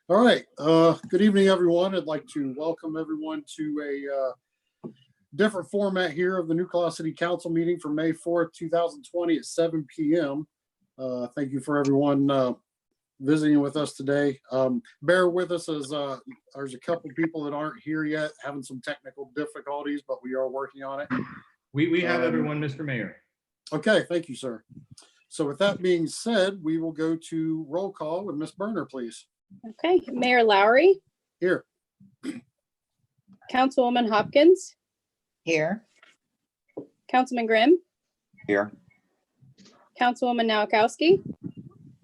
All right. Good evening, everyone. I'd like to welcome everyone to a different format here of the New Claw City Council meeting for May 4th, 2020 at 7 p.m. Thank you for everyone visiting with us today. Bear with us as there's a couple people that aren't here yet, having some technical difficulties, but we are working on it. We have everyone, Mr. Mayor. Okay, thank you, sir. So with that being said, we will go to roll call with Ms. Berner, please. Okay, Mayor Lowry, Here. Councilwoman Hopkins, Here. Councilman Grimm, Here. Councilwoman Nowakowski,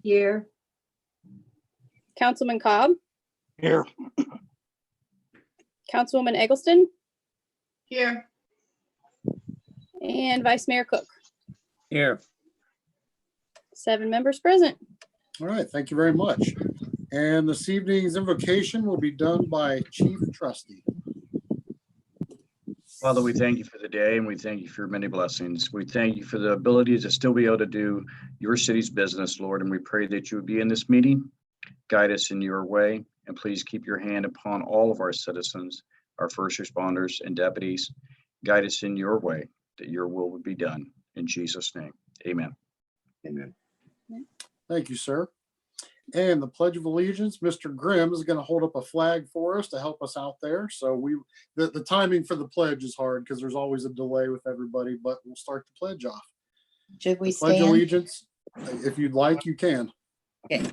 Here. Councilman Cobb, Here. Councilwoman Eggleston, Here. and Vice Mayor Cook. Here. 7 members present. All right, thank you very much. And this evening's invocation will be done by Chief Trustee. Father, we thank you for the day and we thank you for your many blessings. We thank you for the ability to still be able to do your city's business, Lord, and we pray that you would be in this meeting, guide us in your way, and please keep your hand upon all of our citizens, our first responders and deputies. Guide us in your way, that your will would be done. In Jesus' name, amen. Amen. Thank you, sir. And the Pledge of Allegiance, Mr. Grimm is going to hold up a flag for us to help us out there. So the timing for the pledge is hard because there's always a delay with everybody, but we'll start the pledge off. Should we Pledge stand? allegiance. If you'd like, you can. Okay.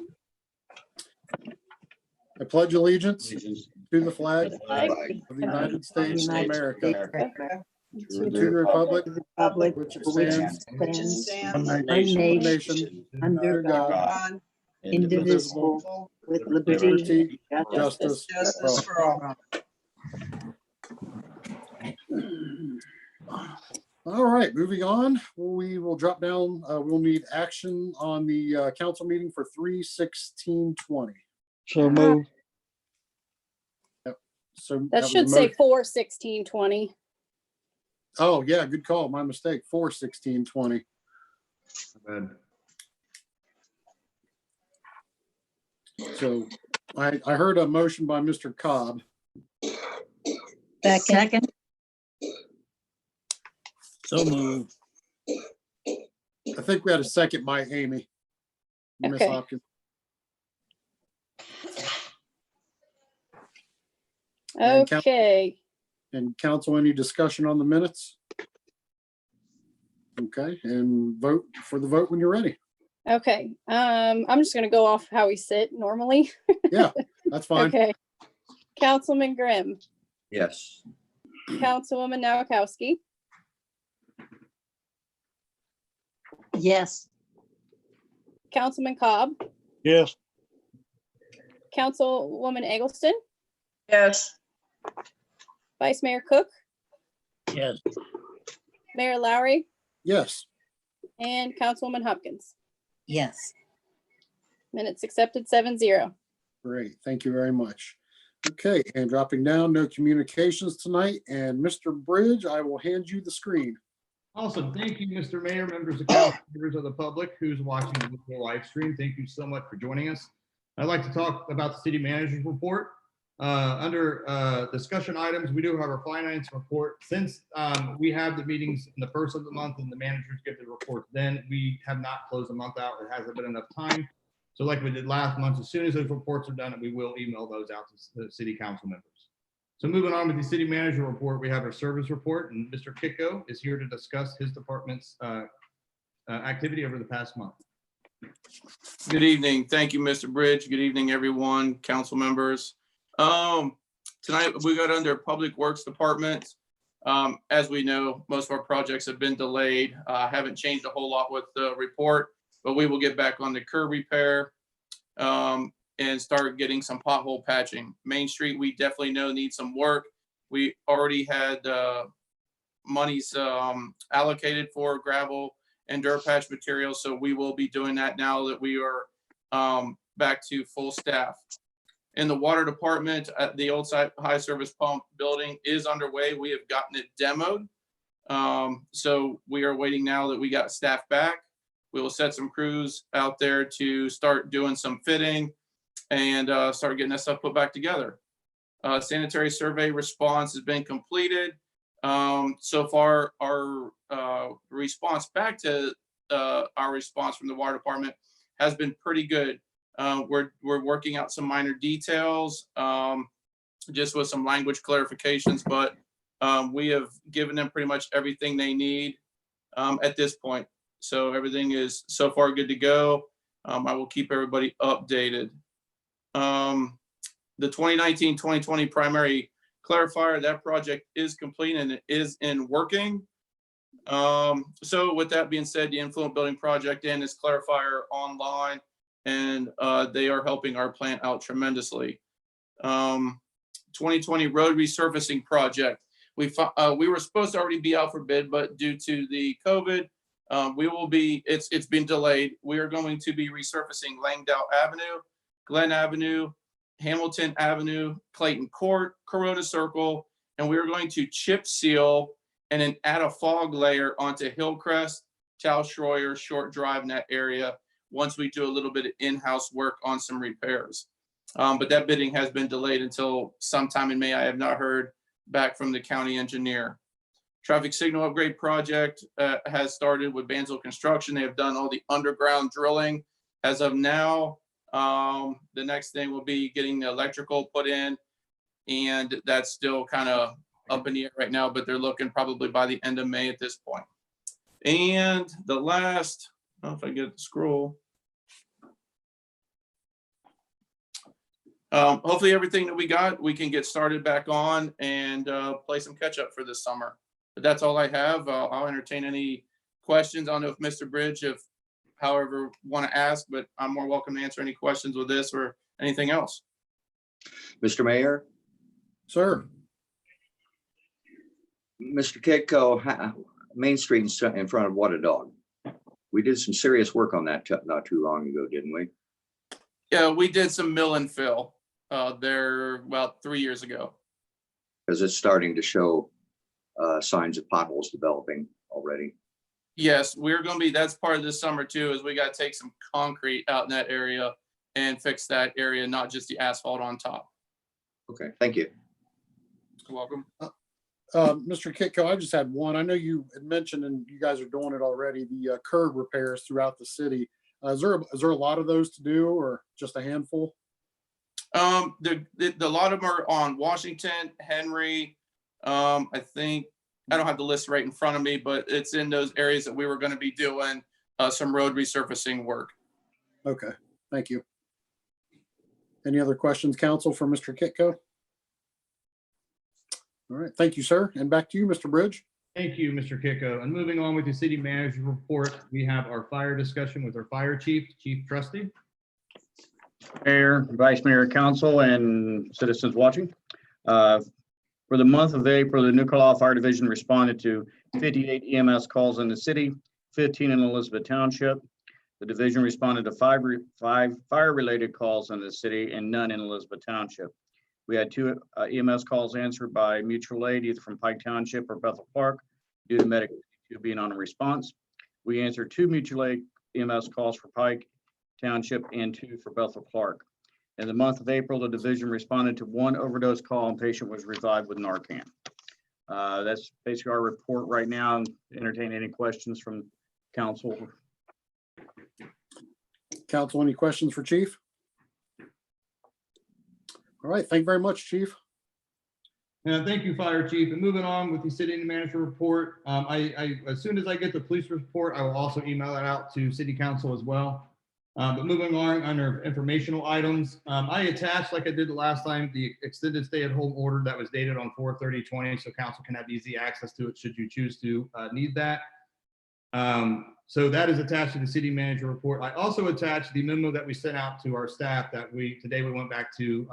I pledge allegiance to the flag Flag of the United States of America, To to the republic Republic which it which stands, stands one nation, nation, under God, indivisible, with liberty, justice for all. All right, moving on. We will drop down. We'll need action on the council meeting for 3/16/20. So move. So That was a should say mo- 4/16/20. Oh, yeah, good call. My mistake. 4/16/20. So I heard a motion by Mr. Cobb. Second. So move. I think we had a second by Amy. Miss Okay. Hopkins. And count- Okay, And council, any discussion on the minutes? Okay, and vote for the vote when you're ready. okay. I'm just gonna go off how we sit normally. Yeah, that's fine. Okay. Councilman Grimm, Yes. Councilwoman Nowakowski, Yes. Councilman Cobb, Yes. Councilwoman Eggleston, Yes. Vice Mayor Cook, Yes. Mayor Lowry, Yes, and Councilwoman Hopkins. Yes. Minutes accepted 7-0. great. Thank you very much. Okay, and dropping down, no communications tonight. And Mr. Bridge, I will hand you the screen. Awesome. Thank you, Mr. Mayor, members of council, members of the public who's watching the live stream. Thank you so much for joining us. I'd like to talk about the city manager's report. Under discussion items, we do have our finance report. Since we have the meetings in the first of the month and the managers get the reports, then we have not closed the month out. There hasn't been enough time. So like we did last month, as soon as those reports are done, we will email those out to the city council members. So moving on with the city manager report, we have our service report, and Mr. Kiko is here to discuss his department's activity over the past month. Good evening. Thank you, Mr. Bridge. Good evening, everyone, council members. Tonight we got under Public Works Department. As we know, most of our projects have been delayed. Haven't changed a whole lot with the report, but we will get back on the curb repair and start getting some pothole patching. Main Street, we definitely know needs some work. We already had monies allocated for gravel and dirt patch materials, so we will be doing that now that we are back to full staff. In the water department, at the old site high service pump building is underway. We have gotten it demoed. So we are waiting now that we got staff back. We will set some crews out there to start doing some fitting and start getting that stuff put back together. Sanitary survey response has been completed. So far, our response back to our response from the water department has been pretty good. We're working out some minor details, just with some language clarifications, but we have given them pretty much everything they need at this point. So everything is so far good to go. I will keep everybody updated. The 2019-2020 primary clarifier, that project is complete and it is in working. So with that being said, the influent building project and its clarifier online, and they are helping our plant out tremendously. 2020 road resurfacing project. We were supposed to already be out for bid, but due to the COVID, it's been delayed. We are going to be resurfacing Langdale Avenue, Glen Avenue, Hamilton Avenue, Clayton Court, Corona Circle, and we are going to chip seal and then add a fog layer onto Hillcrest, Tal Schroyer, Short Drive in that area once we do a little bit of in-house work on some repairs. But that bidding has been delayed until sometime in May. I have not heard back from the county engineer. Traffic signal upgrade project has started with Banzo Construction. They have done all the underground drilling as of now. The next thing will be getting the electrical put in, and that's still kind of up in the air right now, but they're looking probably by the end of May at this point. And the last, I don't know if I get the scroll. Hopefully everything that we got, we can get started back on and play some catch up for this summer. But that's all I have. I'll entertain any questions. I don't know if Mr. Bridge, if however want to ask, but I'm more welcome to answer any questions with this or anything else. Mr. Mayor, Sir, Mr. Kitco, Main Street in front of What a Dog. We did some serious work on that not too long ago, didn't we? Yeah, we did some mill and fill there about 3 years ago. Because it's starting to show signs of potholes developing already. Yes, we're going to be, that's part of this summer too, is we got to take some concrete out in that area and fix that area, not just the asphalt on top. Okay, thank you. You're welcome. Mr. Kitco, I just had one. I know you had mentioned, and you guys are doing it already, the curb repairs throughout the city. Is there a lot of those to do, or just a handful? The lot of them are on Washington, Henry. I think, I don't have the list right in front of me, but it's in those areas that we were going to be doing some road resurfacing work. Okay, thank you. Any other questions, council, for Mr. Kitco? All right, thank you, sir. And back to you, Mr. Bridge. Thank you, Mr. Kitco. And moving on with the city manager report, we have our fire discussion with our fire chief, Chief Trusty. Mayor, Vice Mayor, Council, and citizens watching. For the month of April, the New Carlisle Fire Division responded to 58 EMS calls in the city, 15 in Elizabeth Township. The division responded to five fire-related calls in the city and none in Elizabeth Township. We had 2 EMS calls answered by mutual aid, either from Pike Township or Bethel Park, due to medical being on a response. We answered 2 mutual aid EMS calls for Pike Township and 2 for Bethel Park. In the month of April, the division responded to 1 overdose call and patient was revived with Narcan. That's basically our report right now. Entertain any questions from council. Council, any questions for Chief? All right, thank you very much, Chief. And thank you, Fire Chief. And moving on with the city manager report, as soon as I get the police report, I will also email that out to city council as well. But moving on under informational items, I attached, like I did the last time, the extended stay-at-home order that was dated on 4/30/20, so council can have easy access to it should you choose to need that. So that is attached to the city manager report. I also attached the memo that we sent out to our staff that today we went back to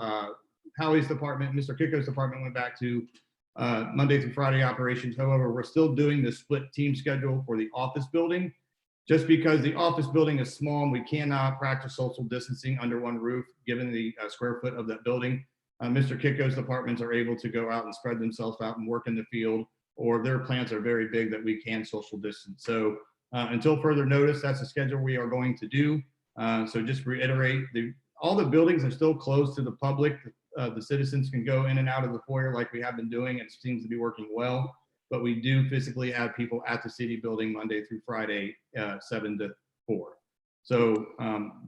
Howie's department, Mr. Kitco's department went back to Monday through Friday operations. However, we're still doing the split team schedule for the office building. Just because the office building is small and we cannot practice social distancing under one roof, given the square foot of that building, Mr. Kitco's departments are able to go out and spread themselves out and work in the field, or their plants are very big that we can social distance. So until further notice, that's the schedule we are going to do. So just reiterate, the all the buildings are still closed to the public. The citizens can go in and out of the foyer like we have been doing. It seems to be working well. But we do physically have people at the city building Monday through Friday, 7 to 4. So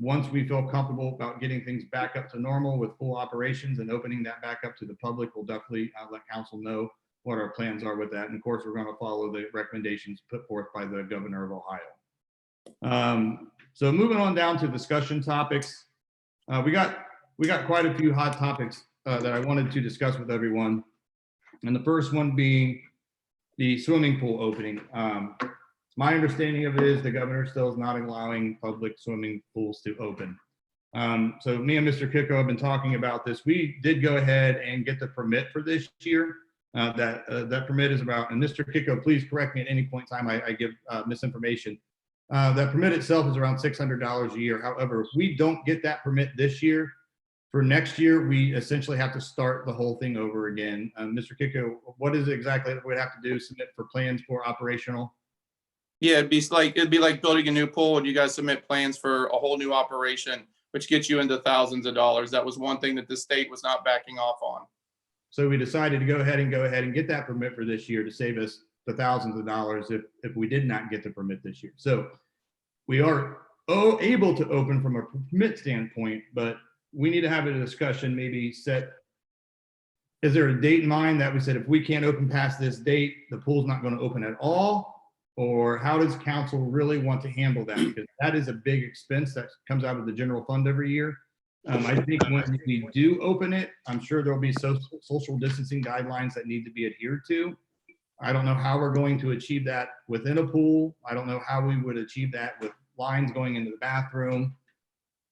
once we feel comfortable about getting things back up to normal with full operations and opening that back up to the public, we'll definitely let council know what our plans are with that. And of course, we're going to follow the recommendations put forth by the governor of Ohio. So moving on down to discussion topics, we got quite a few hot topics that I wanted to discuss with everyone. And the first one being the swimming pool opening. My understanding of it is the governor still is not allowing public swimming pools to open. So me and Mr. Kicko have been talking about this. We did go ahead and get the permit for this year. That permit is about, and Mr. Kicko, please correct me at any point in time I give misinformation. That permit itself is around $600 a year. However, if we don't get that permit this year, for next year, we essentially have to start the whole thing over again. Mr. Kicko, what is it exactly that we'd have to do? Submit for plans for operational? Yeah, it'd be like building a new pool and you guys submit plans for a whole new operation, which gets you into thousands of dollars. That was one thing that the state was not backing off on. So we decided to go ahead and get that permit for this year to save us the thousands of dollars if we did not get the permit this year. So we are able to open from a permit standpoint, but we need to have a discussion, maybe set, is there a date in mind that we said, if we can't open past this date, the pool's not going to open at all? Or how does council really want to handle that? Because that is a big expense that comes out of the general fund every year. I think when we do open it, I'm sure there'll be social distancing guidelines that need to be adhered to. I don't know how we're going to achieve that within a pool. I don't know how we would achieve that with lines going into the bathroom,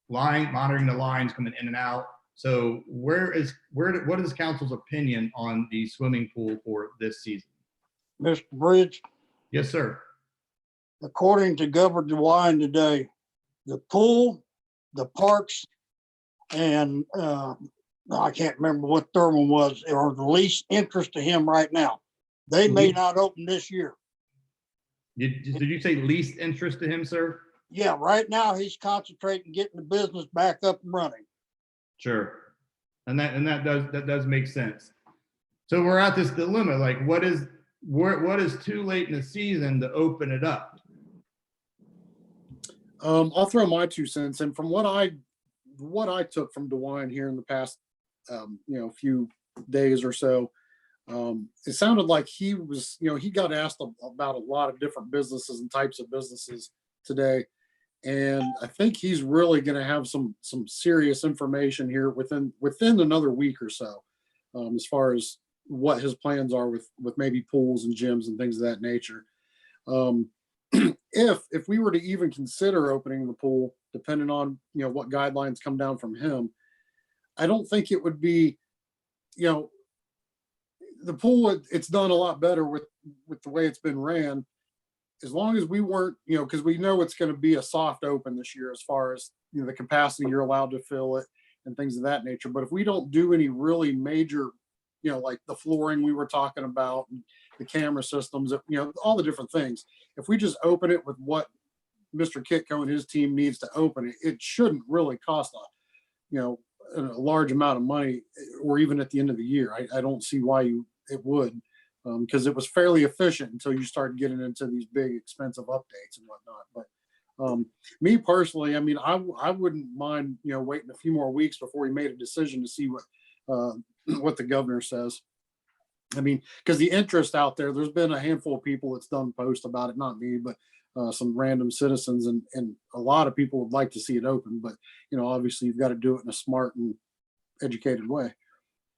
monitoring the lines coming in and out. So what is council's opinion on the swimming pool for this season? Mr. Bridge, Yes, sir. according to Governor DeWine today, the pool, the parks, and I can't remember what third one was, or the least interest to him right now. They may not open this year. Did you say least interest to him, sir? Yeah, right now he's concentrating getting the business back up and running. Sure. And that does make sense. So we're at this dilemma, like what is too late in the season to open it up? I'll throw my 2 cents in. From what I took from DeWine here in the past, few days or so, it sounded like he was, he got asked about a lot of different businesses and types of businesses today. And I think he's really going to have some serious information here within another week or so, as far as what his plans are with maybe pools and gyms and things of that nature. If we were to even consider opening the pool, depending on what guidelines come down from him, I don't think it would be, the pool, it's done a lot better with the way it's been ran. As long as we weren't, because we know it's going to be a soft open this year as far as the capacity you're allowed to fill it and things of that nature. But if we don't do any really major, like the flooring we were talking about, and the camera systems, all the different things, if we just open it with what Mr. Kitco and his team needs to open it, it shouldn't really cost a large amount of money, or even at the end of the year. I don't see why it would. Because it was fairly efficient until you start getting into these big expensive updates and whatnot. But me personally, I wouldn't mind, waiting a few more weeks before we made a decision to see what the governor says. Because the interest out there's been a handful of people that's done posts about it, not me, but some random citizens, and a lot of people would like to see it open. But, obviously you've got to do it in a smart and educated way.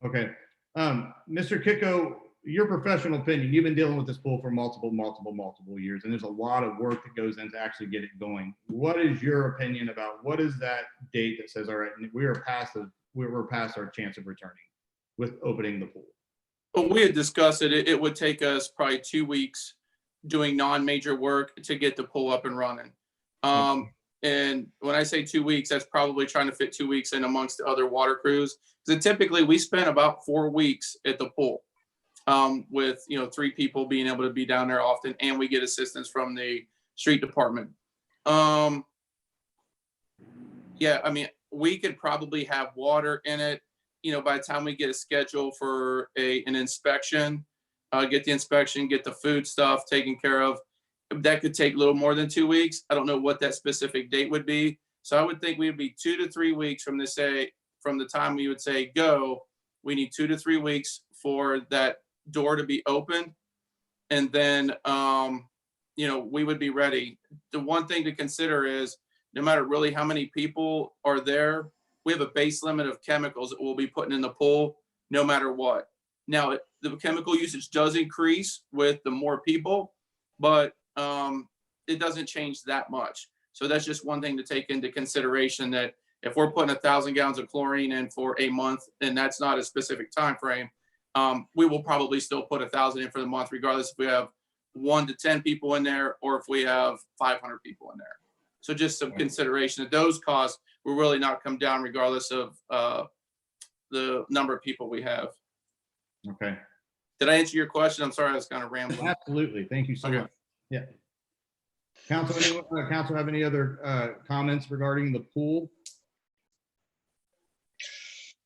Okay. Mr. Kicko, your professional opinion, you've been dealing with this pool for multiple years, and there's a lot of work that goes in to actually get it going. What is your opinion about what is that date that says, all right, we're past our chance of returning with opening the pool? Well, we had discussed it. It would take us probably 2 weeks doing non-major work to get the pool up and running. And when I say 2 weeks, that's probably trying to fit 2 weeks in amongst the other water crews. Because typically we spend about 4 weeks at the pool. With 3 people being able to be down there often, and we get assistance from the street department. we could probably have water in it, by the time we get a schedule for an inspection, get the inspection, get the food stuff taken care of. That could take a little more than 2 weeks. I don't know what that specific date would be. So I would think we would be 2 to 3 weeks from the time we would say go. We need 2 to 3 weeks for that door to be open. And then, we would be ready. The one thing to consider is no matter really how many people are there, we have a base limit of chemicals that we'll be putting in the pool no matter what. Now, the chemical usage does increase with the more people, but it doesn't change that much. So that's just one thing to take into consideration, that if we're putting 1,000 gallons of chlorine in for a month, and that's not a specific time frame, we will probably still put 1,000 in for the month, regardless if we have 1 to 10 people in there or if we have 500 people in there. So just some consideration that those costs will really not come down regardless of the number of people we have. Okay, Did I answer your question? I'm sorry, I was kind of rambling. absolutely. Thank you so Okay. much. Yeah. Council, council have any other comments regarding the pool?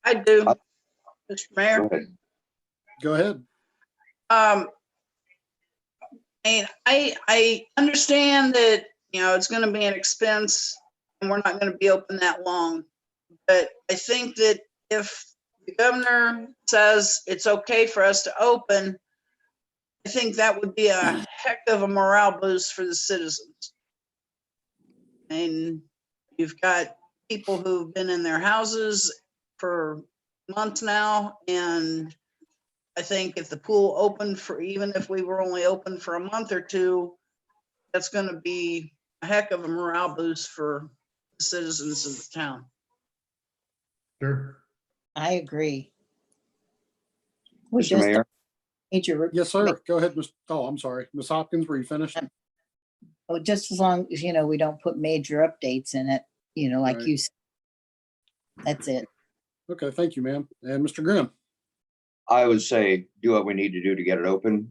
I do, Mr. Mayor. Go ahead. Go ahead. And I understand that, it's gonna be an expense and we're not gonna be open that long. But I think that if the governor says it's okay for us to open, I think that would be a heck of a morale boost for the citizens. And you've got people who've been in their houses for months now, and I think if the pool opened for, even if we were only open for a month or two, that's gonna be a heck of a morale boost for the citizens of the town. Sure. I agree. We Mr. just Mayor, major, Yes, sir. Go ahead, Ms. Oh, I'm sorry. Ms. Hopkins, were you finished? oh, just as long as, we don't put major updates in it, like Right. you said. That's it. Okay, thank you, ma'am. And Mr. Grimm? I would say do what we need to do to get it open,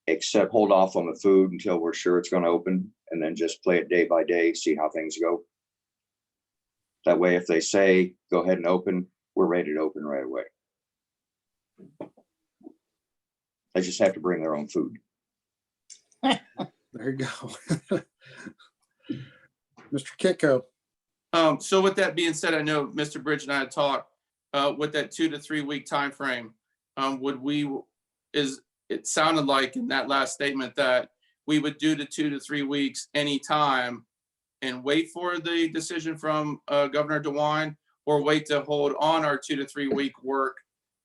except hold off on the food until we're sure it's going to open, and then just play it day by day, see how things go. That way, if they say, go ahead and open, we're ready to open right away. They just have to bring their own food. There you go. Mr. Kitco? So with that being said, I know Mr. Bridge and I had talked with that 2 to 3 week time frame. It sounded like in that last statement that we would do the 2 to 3 weeks anytime and wait for the decision from Governor DeWine, or wait to hold on our 2 to 3 week work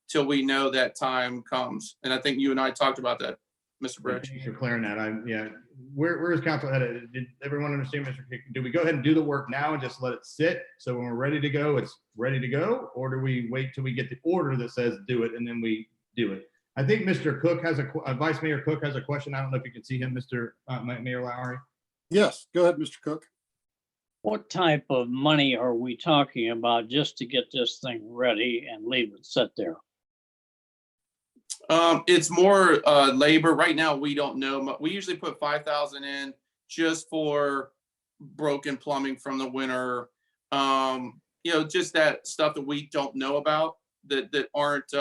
till we know that time comes. And I think you and I talked about that, Mr. Bridge. Thanks for clearing that. Yeah. Where is council headed? Did everyone understand, Mr. Kick? Do we go ahead and do the work now and just let it sit? So when we're ready to go, it's ready to go? Or do we wait till we get the order that says do it and then we do it? I think Mr. Cook has Vice Mayor Cook has a question. I don't know if you can see him, Mr. Mayor Lowry. Yes, go ahead, Mr. Cook. What type of money are we talking about just to get this thing ready and leave it sit there? It's more labor. Right now, we don't know. We usually put 5,000 in just for broken plumbing from the winter. Just that stuff that we don't know about that aren't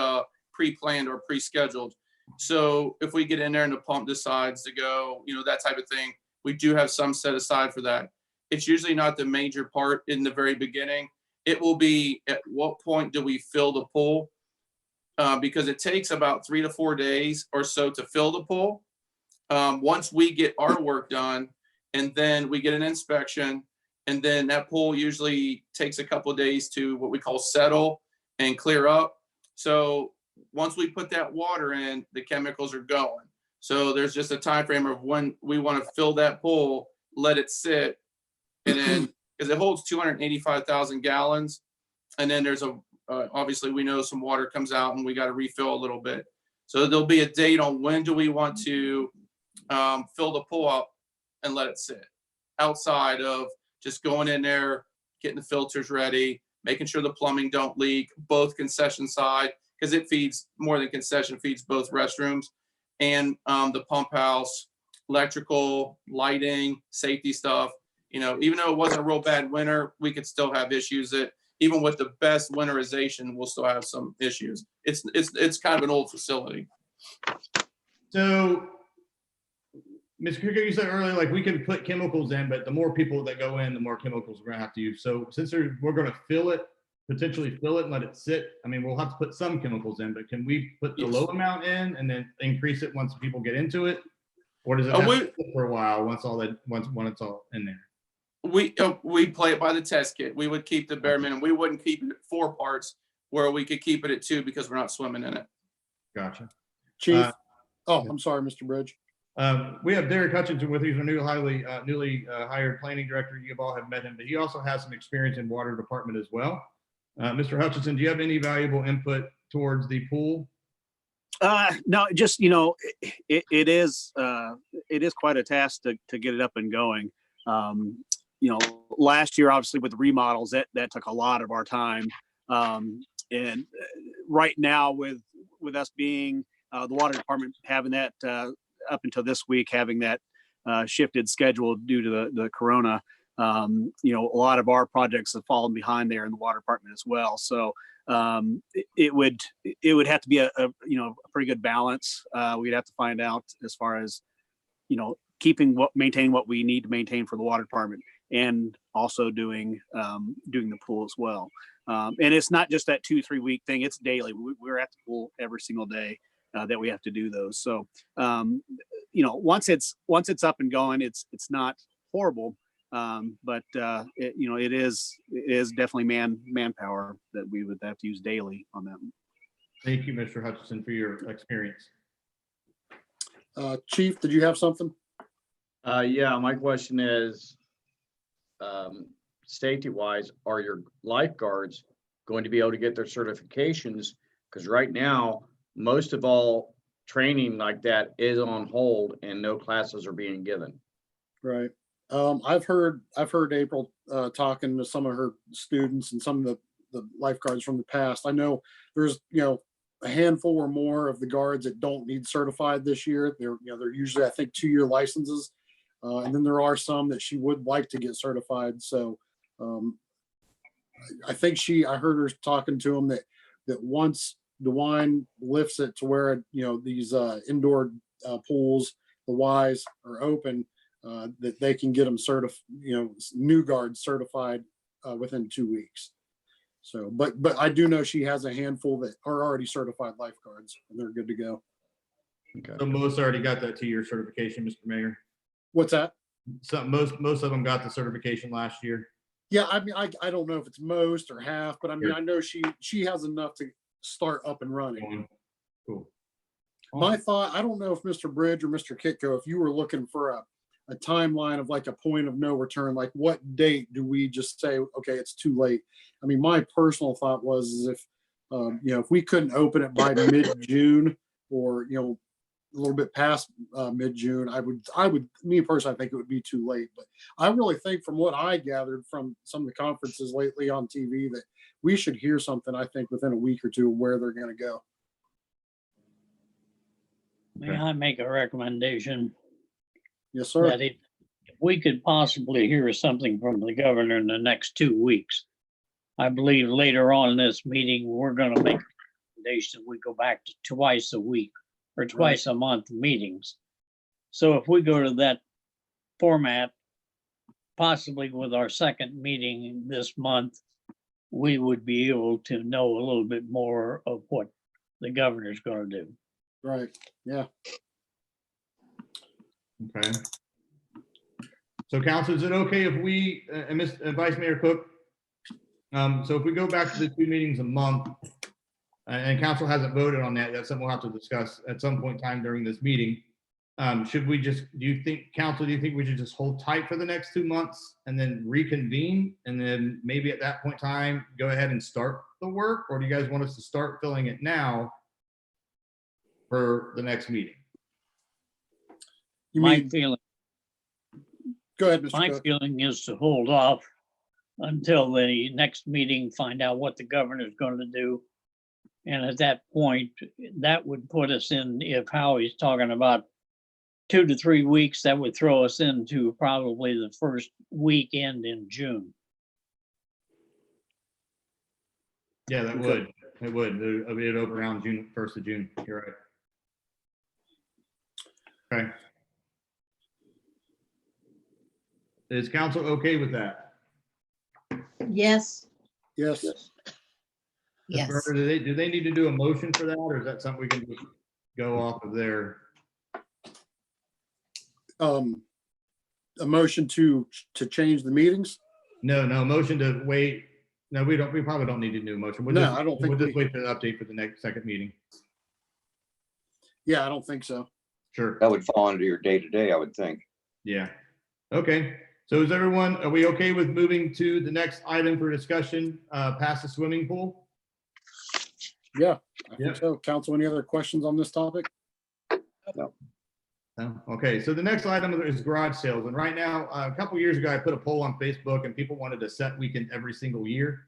pre-planned or pre-scheduled. So if we get in there and the pump decides to go, that type of thing, we do have some set aside for that. It's usually not the major part in the very beginning. It will be at what point do we fill the pool? Because it takes about 3 to 4 days or so to fill the pool. Once we get our work done, and then we get an inspection, and then that pool usually takes a couple of days to what we call settle and clear up. So once we put that water in, the chemicals are going. So there's just a time frame of when we want to fill that pool, let it sit, and then because it holds 285,000 gallons, and then there's obviously we know some water comes out and we got to refill a little bit. So there'll be a date on when do we want to fill the pool up and let it sit, outside of just going in there, getting the filters ready, making sure the plumbing don't leak, both concession side, because it feeds more than concession, feeds both restrooms, and the pump house, electrical, lighting, safety stuff. Even though it wasn't a real bad winter, we could still have issues that even with the best winterization, we'll still have some issues. It's kind of an old facility. So, Ms. Krieger, you said earlier, like we can put chemicals in, but the more people that go in, the more chemicals we're gonna have to use. So since we're gonna fill it, potentially fill it and let it sit, I mean, we'll have to put some chemicals in, but can we put the Yes. low amount in and then increase it once people get into it? Or does it Oh, have we- to sit for a while once when it's all in there? We play it by the test kit. We would keep the bare minimum. We wouldn't keep it at 4 parts where we could keep it at 2 because we're not swimming in it. Gotcha. Chief. Oh, I'm sorry, Mr. Bridge. We have Derek Hutchinson with, he's our newly hired planning director. You've all have met him, but he also has some experience in water department as well. Mr. Hutchinson, do you have any valuable input towards the pool? No, just, you know, it is quite a task to get it up and going. You know, last year, obviously with the remodels, that took a lot of our time. And right now with us being, the water department having that, up until this week, having that, shifted schedule due to the corona, you know, a lot of our projects have fallen behind there in the water department as well. So, it would have to be a you know, a pretty good balance. We'd have to find out as far as, you know, maintaining what we need to maintain for the water department and also doing the pool as well. And it's not just that 2-3 week thing, it's daily. We're at the pool every single day that we have to do those. So, you know, once it's up and going, it's not horrible. But you know, it is definitely manpower that we would have to use daily on that. Thank you, Mr. Hutchinson, for your experience. Chief, did you have something? Yeah, my question is, safety wise, are your lifeguards going to be able to get their certifications? Because right now, most of all training like that is on hold and no classes are being given. Right. I've heard April talking to some of her students and some of the lifeguards from the past. I know there's, you know, a handful or more of the guards that don't need certified this year. They're usually, I think, 2-year licenses. And then there are some that she would like to get certified. So I think I heard her talking to them that once DeWine lifts it to where, you know, these indoor pools, the Ys are open, that they can get them new guards certified within 2 weeks. So, but I do know she has a handful that are already certified lifeguards and they're good to go. Okay. So most already got that 2-year certification, Mr. Mayor. What's that? So most of them got the certification last year. Yeah, I mean, I don't know if it's most or half, but I mean, Sure. I know she has enough to start up and running. Cool. My thought, I don't know if Mr. Bridge or Mr. Kitco, if you were looking for a timeline of like a point of no return, like what date do we just say, okay, it's too late? I mean, my personal thought was is if, you know, if we couldn't open it by mid-June or, you know, a little bit past mid-June, me personally, I think it would be too late. But I really think from what I gathered from some of the conferences lately on TV that we should hear something, I think, within a week or two of where they're going to go. May I make a recommendation Yes, sir. that if we could possibly hear something from the governor in the next 2 weeks, I believe later on in this meeting, we're gonna make a recommendation, we go back to twice a week or twice a month meetings. So if we go to that format, possibly with our second meeting this month, we would be able to know a little bit more of what the governor's gonna do. Right. Yeah. Okay. So council, is it okay if we, and Vice Mayor Cook, so if we go back to the 2 meetings a month, and council hasn't voted on that, that's something we'll have to discuss at some point in time during this meeting. Should we just, do you think we should just hold tight for the next 2 months and then reconvene? And then maybe at that point in time, go ahead and start the work? Or do you guys want us to start filling it now for the next meeting? You My mean, feeling, go ahead, Mr. my Cook. feeling is to hold off until the next meeting, find out what the governor's going to do. And at that point, that would put us in, if Howie's talking about 2 to 3 weeks, that would throw us into probably the first weekend in June. Yeah, that Okay. would. It would. It'll be over around June, 1st of June. You're right. Okay. Is council okay with that? Yes, Yes, Ms. yes. Berger, do they need to do a motion for that, or is that something we can just go off of their? a motion to change the meetings? No, motion to wait. No, we probably don't need a new motion. We'll No, just- I don't think We'll just we- wait for the update for the second meeting. Yeah, I don't think so. Sure. That would fall under your day-to-day, I would think. Yeah. Okay. So are we okay with moving to the next item for discussion, past the swimming pool? Yeah, I Yeah. think so. Council, any other questions on this topic? No. Okay, so the next item is garage sales. And right now, a couple years ago, I put a poll on Facebook and people wanted a set weekend every single year.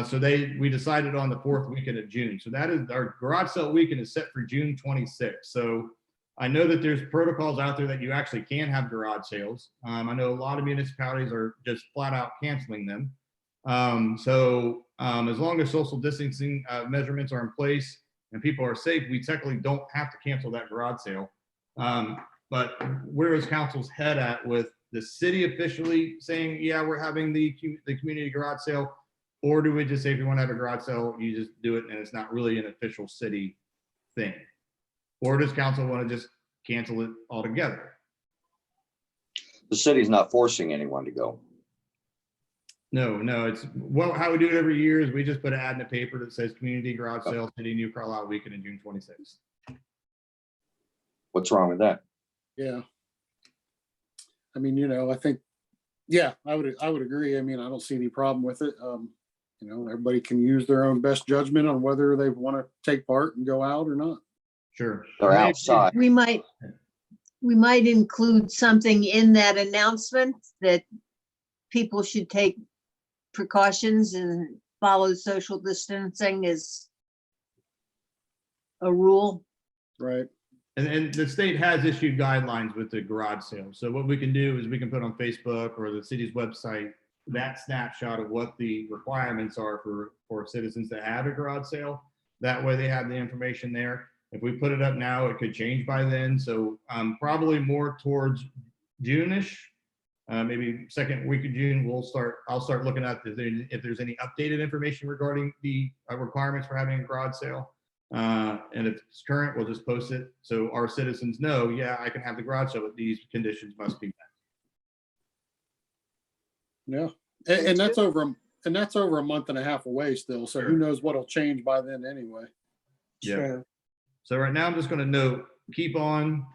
So we decided on the 4th weekend of June. So that is our garage sale weekend is set for June 26th. So I know that there's protocols out there that you actually can have garage sales. I know a lot of municipalities are just flat out canceling them. As long as social distancing measurements are in place and people are safe, we technically don't have to cancel that garage sale. But where is council's head at with the city officially saying, yeah, we're having the community garage sale? Or do we just say, if you want to have a garage sale, you just do it and it's not really an official city thing? Or does council want to just cancel it altogether? The city's not forcing anyone to go. No, it's, well, how we do it every year is we just put an ad in the paper that says community garage sale, City of New Carlisle weekend in June 26th. What's wrong with that? Yeah. I mean, I think, yeah, I would agree. I mean, I don't see any problem with it. Everybody can use their own best judgment on whether they want to take part and go out or not. Sure. They're outside. We might include something in that announcement that people should take precautions and follow social distancing as a rule. Right. And the state has issued guidelines with the garage sale. So what we can do is we can put on Facebook or the city's website that snapshot of what the requirements are for citizens to have a garage sale. That way they have the information there. If we put it up now, it could change by then. So probably more towards June-ish, maybe second week of June, I'll start looking at if there's any updated information regarding the requirements for having a garage sale. And if it's current, we'll just post it so our citizens know, yeah, I can have the garage sale, but these conditions must be met. Yeah. And that's over a month and a half away still. So who Sure. knows what'll change by then anyway. Yeah. True. So right now, I'm just going to note, keep on,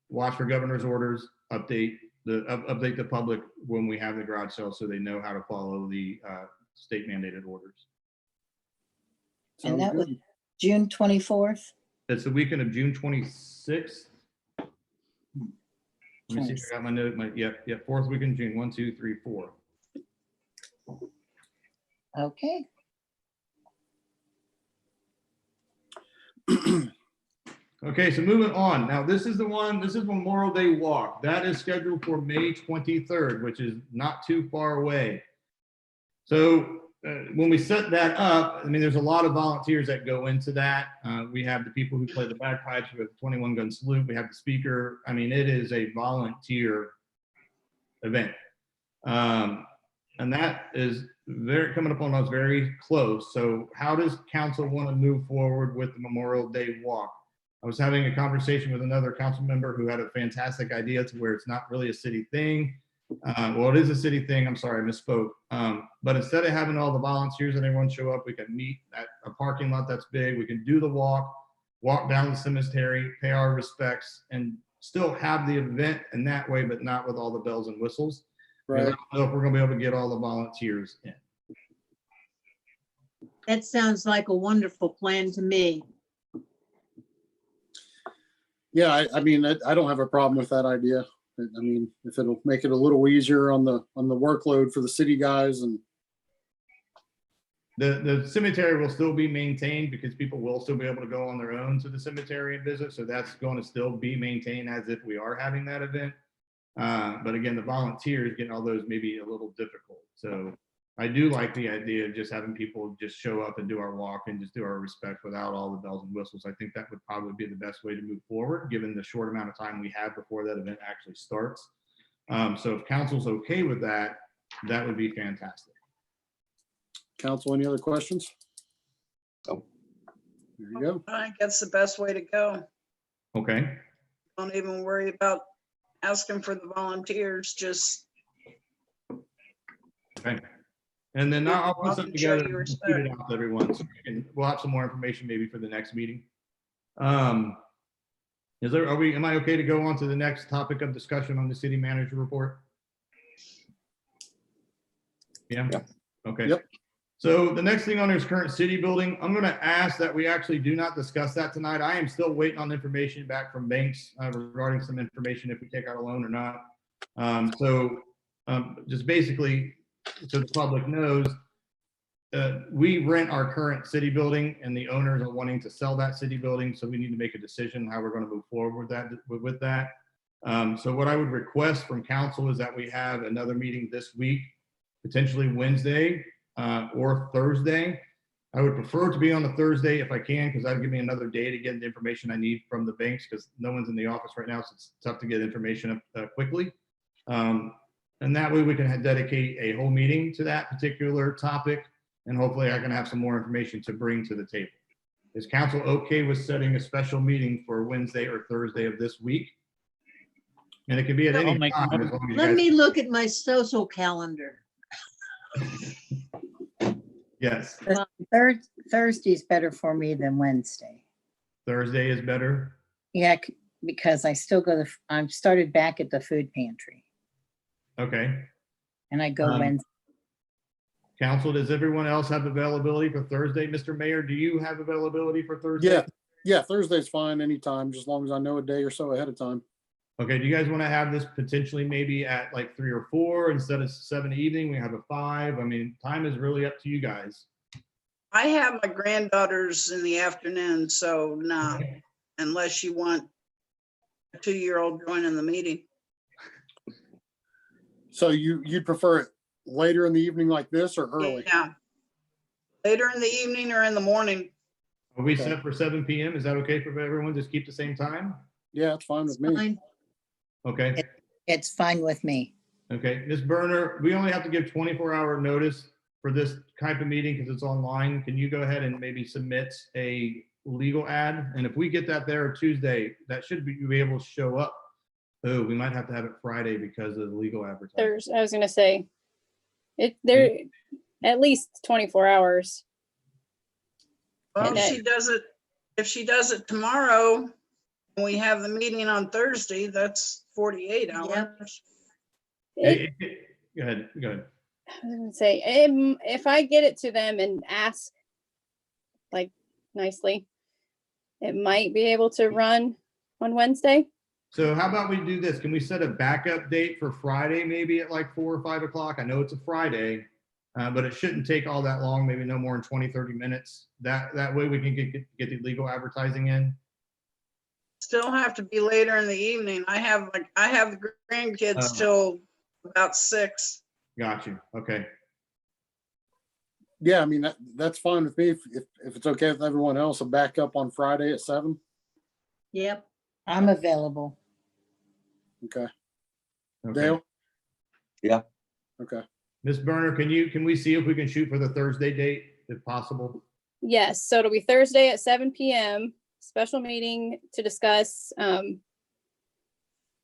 watch for governor's orders, update the public when we have the garage sale so they know how to follow the state mandated orders. And Sounds that was good. June 24th. It's the weekend of June 26th. Let me see if I got my note. Yep, 4th weekend of June, 1, 2, 3, 4. Okay. Okay, so moving on. Now, this is Memorial Day Walk. That is scheduled for May 23rd, which is not too far away. So when we set that up, I mean, there's a lot of volunteers that go into that. We have the people who play the bagpipes, we have the 21 gun salute, we have the speaker. I mean, it is a volunteer event. And that is coming up on us very close. So how does council want to move forward with the Memorial Day Walk? I was having a conversation with another council member who had a fantastic idea to where it's not really a city thing. Well, it is a city thing. I'm sorry, I misspoke. But instead of having all the volunteers and everyone show up, we can meet at a parking lot that's big. We can do the walk down the cemetery, pay our respects, and still have the event in that way, but not with all the bells and whistles. Right. I don't know if we're gonna be able to get all the volunteers in. That sounds like a wonderful plan to me. Yeah, I mean, I don't have a problem with that idea. I mean, if it'll make it a little easier on the workload for the city guys and The cemetery will still be maintained because people will still be able to go on their own to the cemetery and visit. So that's going to still be maintained as if we are having that event. But again, the volunteers getting all those may be a little difficult. So I do like the idea of just having people just show up and do our walk and just do our respect without all the bells and whistles. I think that would probably be the best way to move forward, given the short amount of time we have before that event actually starts. So if council's okay with that, that would be fantastic. Council, any other questions? No. There you go. I think that's the best way to go. Okay, Don't even worry about asking for the volunteers, just okay. And then I'll put something Show you together and shoot it out to everyone. So we'll have some more information maybe for the next meeting. Am I okay to go on to the next topic of discussion on the city manager report? Yeah, Yeah. okay. Yep. So the next thing on there is current city building. I'm gonna ask that we actually do not discuss that tonight. I am still waiting on information back from banks regarding some information if we take out a loan or not. Just basically, so the public knows, we rent our current city building and the owners are wanting to sell that city building. So we need to make a decision how we're going to move forward with that. So what I would request from council is that we have another meeting this week, potentially Wednesday or Thursday. I would prefer to be on the Thursday if I can, because that'll give me another day to get the information I need from the banks, because no one's in the office right now, so it's tough to get information up quickly. And that way we can dedicate a whole meeting to that particular topic. And hopefully I can have some more information to bring to the table. Is council okay with setting a special meeting for Wednesday or Thursday of this week? And it can be at any I'll make a time. motion. as long as you Let guys- me look at my social calendar. Yes, Thursday's better for me than Wednesday. Thursday is better. Yeah, because I still go I'm started back at the food pantry Okay. and I go Um, Wednesday. Council, does everyone else have availability for Thursday? Mr. Mayor, do you have availability for Thursday? Yeah, yeah, Thursday's fine anytime, just as long as I know a day or so ahead of time. Okay, do you guys want to have this potentially maybe at like 3 or 4 instead of 7 evening? We have a 5. I mean, time is really up to you guys. I have my granddaughters in the afternoon, so no, Okay. unless you want a 2-year-old joining the meeting. So you'd prefer it later in the evening like this or early? Yeah. Later in the evening or in the morning. Are we Okay. set for 7 PM? Is that okay for everyone? Just keep the same time? Yeah, it's fine with me. Fine. Okay, It's fine with me. okay. Ms. Berner, we only have to give 24-hour notice for this type of meeting because it's online. Can you go ahead and maybe submit a legal ad? And if we get that there Tuesday, that should be able to show up. Oh, we might have to have it Friday because of the legal advertising. I was gonna say, they're at least 24 hours. Well, And if she does it tomorrow, and we have the meeting on Thursday, that's 48 hours. It- Go ahead, go ahead. I was gonna say, if I get it to them and ask like nicely, it might be able to run on Wednesday. So how about we do this? Can we set a backup date for Friday, maybe at like 4 or 5 o'clock? I know it's a Friday, but it shouldn't take all that long, maybe no more than 20, 30 minutes. That way we can get the legal advertising in. Still have to be later in the evening. I have the grandkids Oh. till about 6. Got you. Okay. Yeah, I mean, that's fine with me. If it's okay with everyone else, a backup on Friday at 7. Yep. I'm available. Okay. Okay. Dale? Yeah. Okay. Ms. Berner, can we see if we can shoot for the Thursday date if possible? Yes, so it'll be Thursday at 7 PM, special meeting to discuss,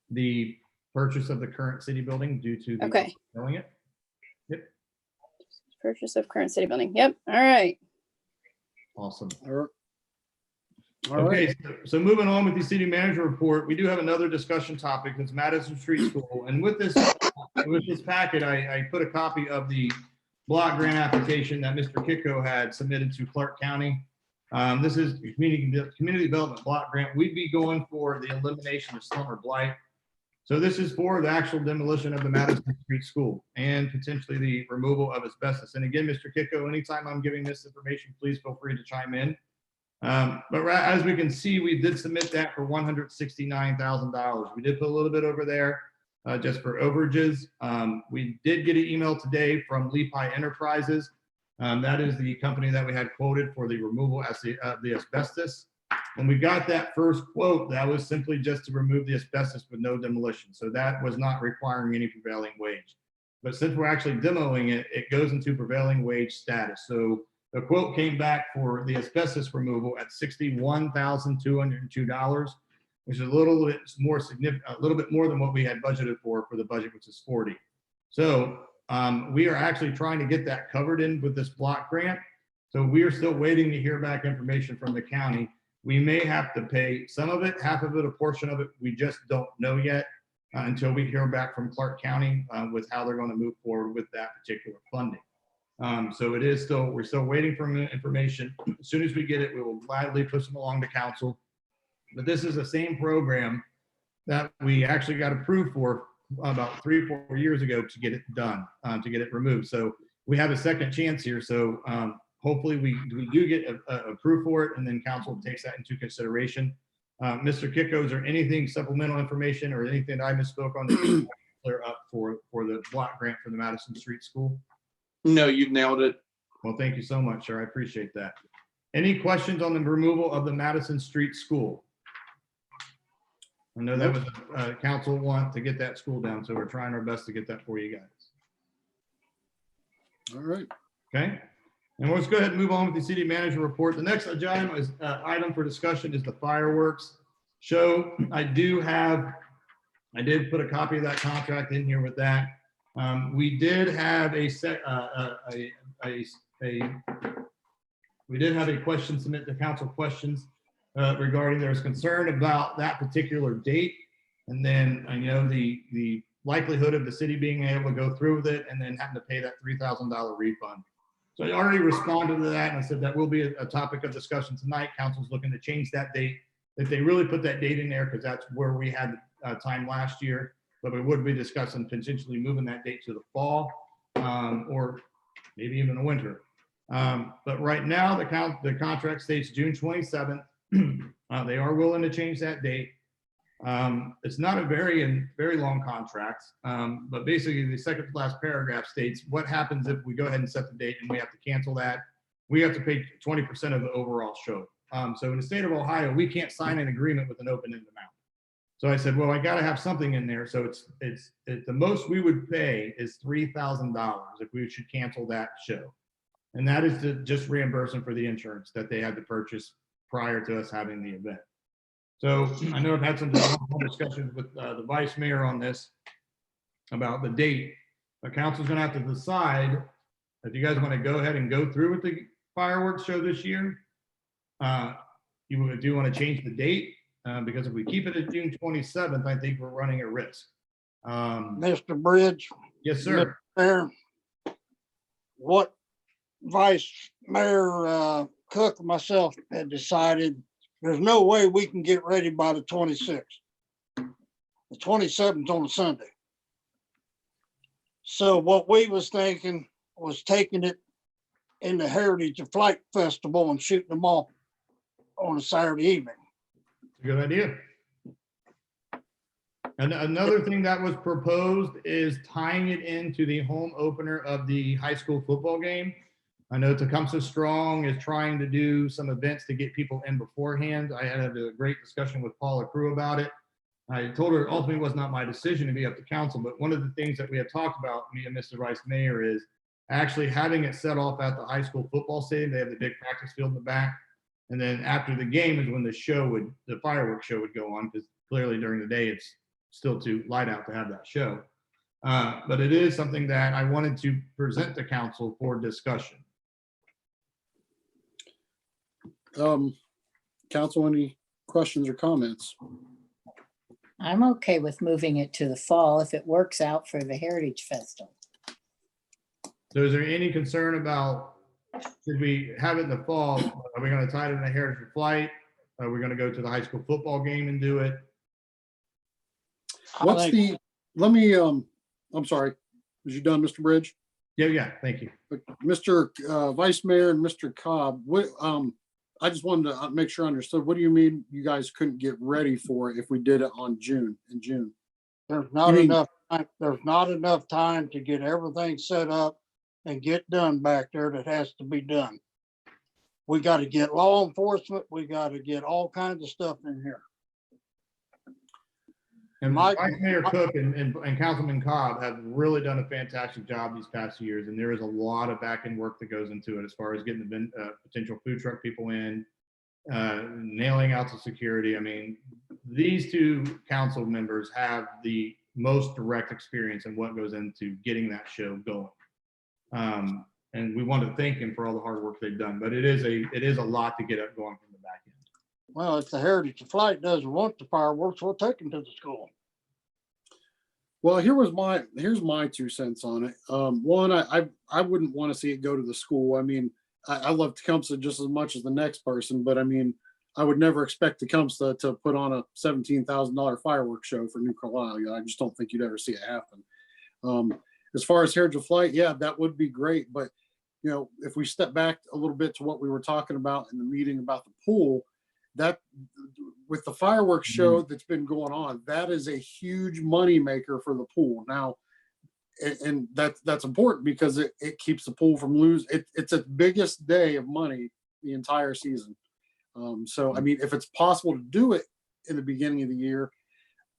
The purchase of the current city building due to the Okay. selling it? purchase of current city building. Yep, all right. Awesome. All right. Okay, so moving on with the city manager report, we do have another discussion topic. It's Madison Street School. And with this packet, I put a copy of the block grant application that Mr. Kiko had submitted to Clark County. This is community development block grant. We'd be going for the elimination of slumber blight. So this is for the actual demolition of the Madison Street School and potentially the removal of asbestos. And again, Mr. Kiko, anytime I'm giving this information, please feel free to chime in. But as we can see, we did submit that for $169,000. We did put a little bit over there. just for overages. We did get an email today from Lepi Enterprises. That is the company that we had quoted for the removal of the asbestos. When we got that first quote, that was simply just to remove the asbestos with no demolition. So that was not requiring any prevailing wage. But since we're actually demoing it, it goes into prevailing wage status. So the quote came back for the asbestos removal at $61,202, which is a little bit more significant, a little bit more than what we had budgeted for the budget, which is 40. So we are actually trying to get that covered in with this block grant. So we are still waiting to hear back information from the county. We may have to pay some of it, half of it, a portion of it. We just don't know yet until we hear back from Clark County with how they're going to move forward with that particular funding. So it is still, we're still waiting for information. As soon as we get it, we will gladly push them along to council. But this is the same program that we actually got approved for about 3 or 4 years ago to get it done, to get it removed. So we have a second chance here. So hopefully we do get approved for it, and then council takes that into consideration. Mr. Kiko, is there anything supplemental information or anything that I misspoke on that you want to clear up for the block grant for the Madison Street School? No, you've nailed it. Well, thank you so much, sir. I appreciate that. Any questions on the removal of the Madison Street School? I know that was council want to get that school down, so we're trying our best to get that for you guys. All right. Okay. And let's go ahead and move on with the city manager report. The next agenda is item for discussion is the fireworks show. I did put a copy of that contract in here with that. We did have we did have a question submit to council questions regarding there's concern about that particular date. And then I know the likelihood of the city being able to go through with it and then having to pay that $3,000 refund. So I already responded to that, and I said that will be a topic of discussion tonight. Council's looking to change that date. If they really put that date in there, because that's where we had time last year, but we would be discussing potentially moving that date to the fall or maybe even the winter. But right now, the contract states June 27th. They are willing to change that date. It's not a very long contract, but basically the second to last paragraph states what happens if we go ahead and set the date and we have to cancel that. We have to pay 20% of the overall show. So in the state of Ohio, we can't sign an agreement with an open-ended amount. So I said, well, I got to have something in there. So it's the most we would pay is $3,000 if we should cancel that show. And that is to just reimburse them for the insurance that they had to purchase prior to us having the event. So I know I've had some discussions with the vice mayor on this about the date. The council's gonna have to decide if you guys want to go ahead and go through with the fireworks show this year. Do you want to change the date? Because if we keep it at June 27th, I think we're running a risk. Mr. Bridge, Yes, sir. Mayor, what Vice Mayor Cook and myself had decided, there's no way we can get ready by the 26th. The 27th on a Sunday. So what we was thinking was taking it in the Heritage of Flight Festival and shooting them off on a Saturday evening. Good idea. And another thing that was proposed is tying it into the home opener of the high school football game. I know Tecumseh Strong is trying to do some events to get people in beforehand. I had a great discussion with Paula Crew about it. I told her ultimately it was not my decision to be up to council, but one of the things that we had talked about, me and Mr. Vice Mayor, is actually having it set off at the high school football stadium. They have the big practice field in the back. And then after the game is when the fireworks show would go on, because clearly during the day it's still too light out to have that show. But it is something that I wanted to present to council for discussion. Council, any questions or comments? I'm okay with moving it to the fall if it works out for the Heritage Festival. So is there any concern about, should we have it in the fall? Are we going to tie it in a Heritage Flight? Are we going to go to the high school football game and do it? What's the, let me, I'm sorry, was you done, Mr. Bridge? Yeah, thank you. Mr. Vice Mayor and Mr. Cobb, what, I just wanted to make sure I understood. What do you mean you guys couldn't get ready for it if we did it in June? There's not You mean- enough, there's not enough time to get everything set up and get done back there that has to be done. We got to get law enforcement. We got to get all kinds of stuff in here. And Mike- Vice Mayor Cook and Councilman Cobb have really done a fantastic job these past years, and there is a lot of back-end work that goes into it as far as getting the potential food truck people in, nailing out the security. I mean, these two council members have the most direct experience in what goes into getting that show going. And we want to thank him for all the hard work they've done, but it is a lot to get it going from the back end. Well, if the Heritage of Flight doesn't want the fireworks, we'll take them to the school. Well, here's my 2 cents on it. One, I wouldn't want to see it go to the school. I mean, I love Tecumseh just as much as the next person, but I mean, I would never expect Tecumseh to put on a $17,000 fireworks show for New Carlisle. I just don't think you'd ever see it happen. As far as Heritage of Flight, yeah, that would be great. But, you know, if we step back a little bit to what we were talking about in the meeting about the pool, that with the fireworks show that's been going on, that is a huge money maker for the pool. Now, and that's important because it keeps the pool from losing. It's its biggest day of money the entire season. So, I mean, if it's possible to do it in the beginning of the year,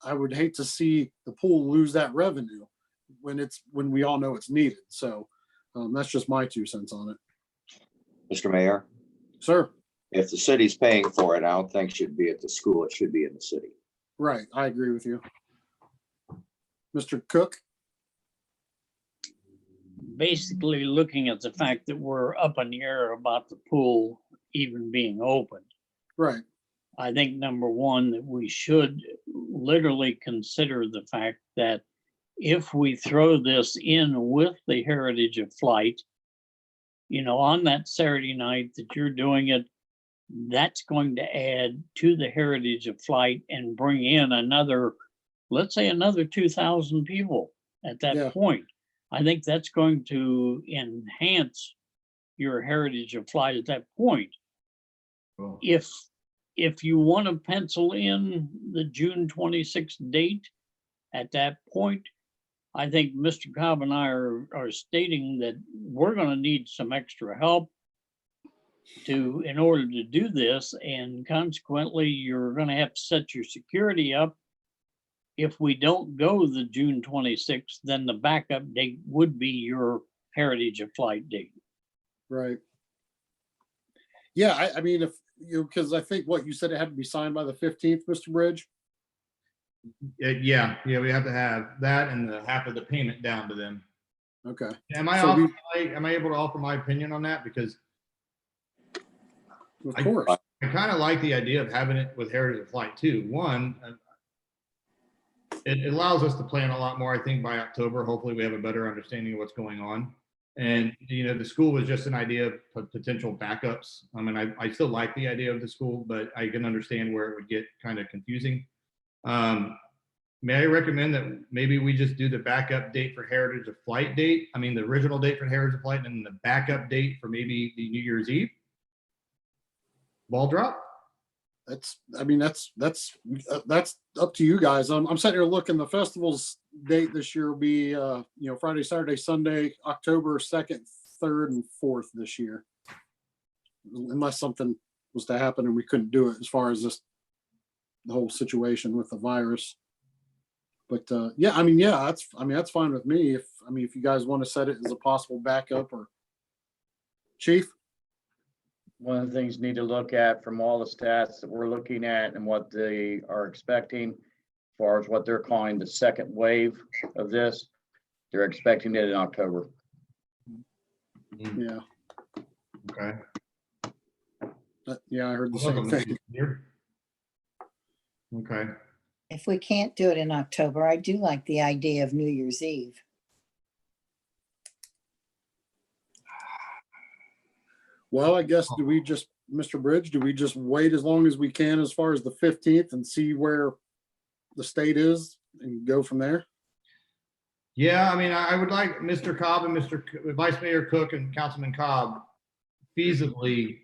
I would hate to see the pool lose that revenue when we all know it's needed. So that's just my 2 cents on it. Mr. Mayor, Sir, if the city's paying for it, I don't think it should be at the school. It should be in the city. right. I agree with you. Mr. Cook? Basically, looking at the fact that we're up in the air about the pool even being open, Right. I think number one, that we should literally consider the fact that if we throw this in with the Heritage of Flight, you know, on that Saturday night that you're doing it, that's going to add to the Heritage of Flight and bring in another, let's say another 2,000 people at that Yeah. point. I think that's going to enhance your Heritage of Flight at that point. Cool. If you want to pencil in the June 26th date at that point, I think Mr. Cobb and I are stating that we're going to need some extra help in order to do this, and consequently, you're going to have to set your security up. If we don't go the June 26th, then the backup date would be your Heritage of Flight date. Right. Yeah, I mean, if you, because I think what you said, it had to be signed by the 15th, Mr. Bridge. Yeah, we have to have that and the half of the payment down to them. Okay. Am I So am I able to offer my opinion on that? Because Of course. I kind of like the idea of having it with Heritage of Flight too. One, it allows us to plan a lot more, I think, by October. Hopefully we have a better understanding of what's going on. And, you know, the school was just an idea of potential backups. I mean, I still like the idea of the school, but I can understand where it would get kind of confusing. May I recommend that maybe we just do the backup date for Heritage of Flight date? I mean, the original date for Heritage of Flight and the backup date for maybe the New Year's Eve? Ball drop? That's up to you guys. I'm sitting here looking, the festival's date this year will be, Friday, Saturday, Sunday, October 2nd, 3rd, and 4th this year. Unless something was to happen and we couldn't do it as far as the whole situation with the virus. But that's fine with me. If you guys want to set it as a possible backup, or Chief? One of the things you need to look at from all the stats that we're looking at and what they are expecting, as far as what they're calling the second wave of this, they're expecting it in October. Yeah. Okay. Yeah, I heard the same thing. Okay. If we can't do it in October, I do like the idea of New Year's Eve. Well, I guess, Mr. Bridge, do we just wait as long as we can as far as the 15th and see where the state is and go from there? Yeah, I mean, I would like Mr. Cobb and Vice Mayor Cook and Councilman Cobb feasibly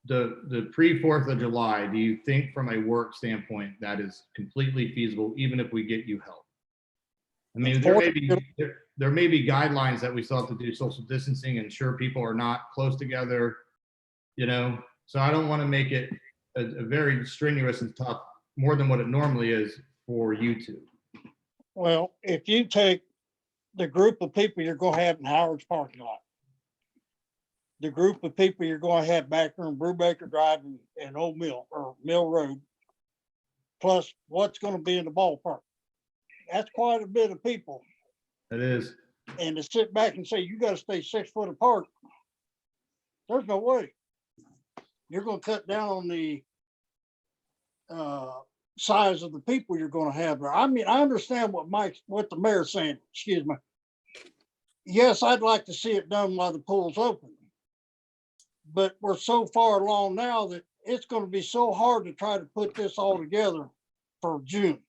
the pre-4th of July, do you think from a work standpoint that is completely feasible, even if we get you help? I mean, there may be guidelines that we still have to do social distancing, ensure people are not close together, you know? So I don't want to make it a very strenuous and tough, more than what it normally is for you two. Well, if you take the group of people you're gonna have in Howard's parking lot, the group of people you're gonna have back there in Brubaker Drive and Old Mill or Mill Road, plus what's gonna be in the ballpark. That's quite a bit of people. It is. And to sit back and say, you gotta stay 6 foot apart, there's no way. You're gonna cut down on the size of the people you're gonna have there. I mean, I understand what the mayor's saying, excuse me. Yes, I'd like to see it done while the pool's open. But we're so far along now that it's gonna be so hard to try to put this all together for June.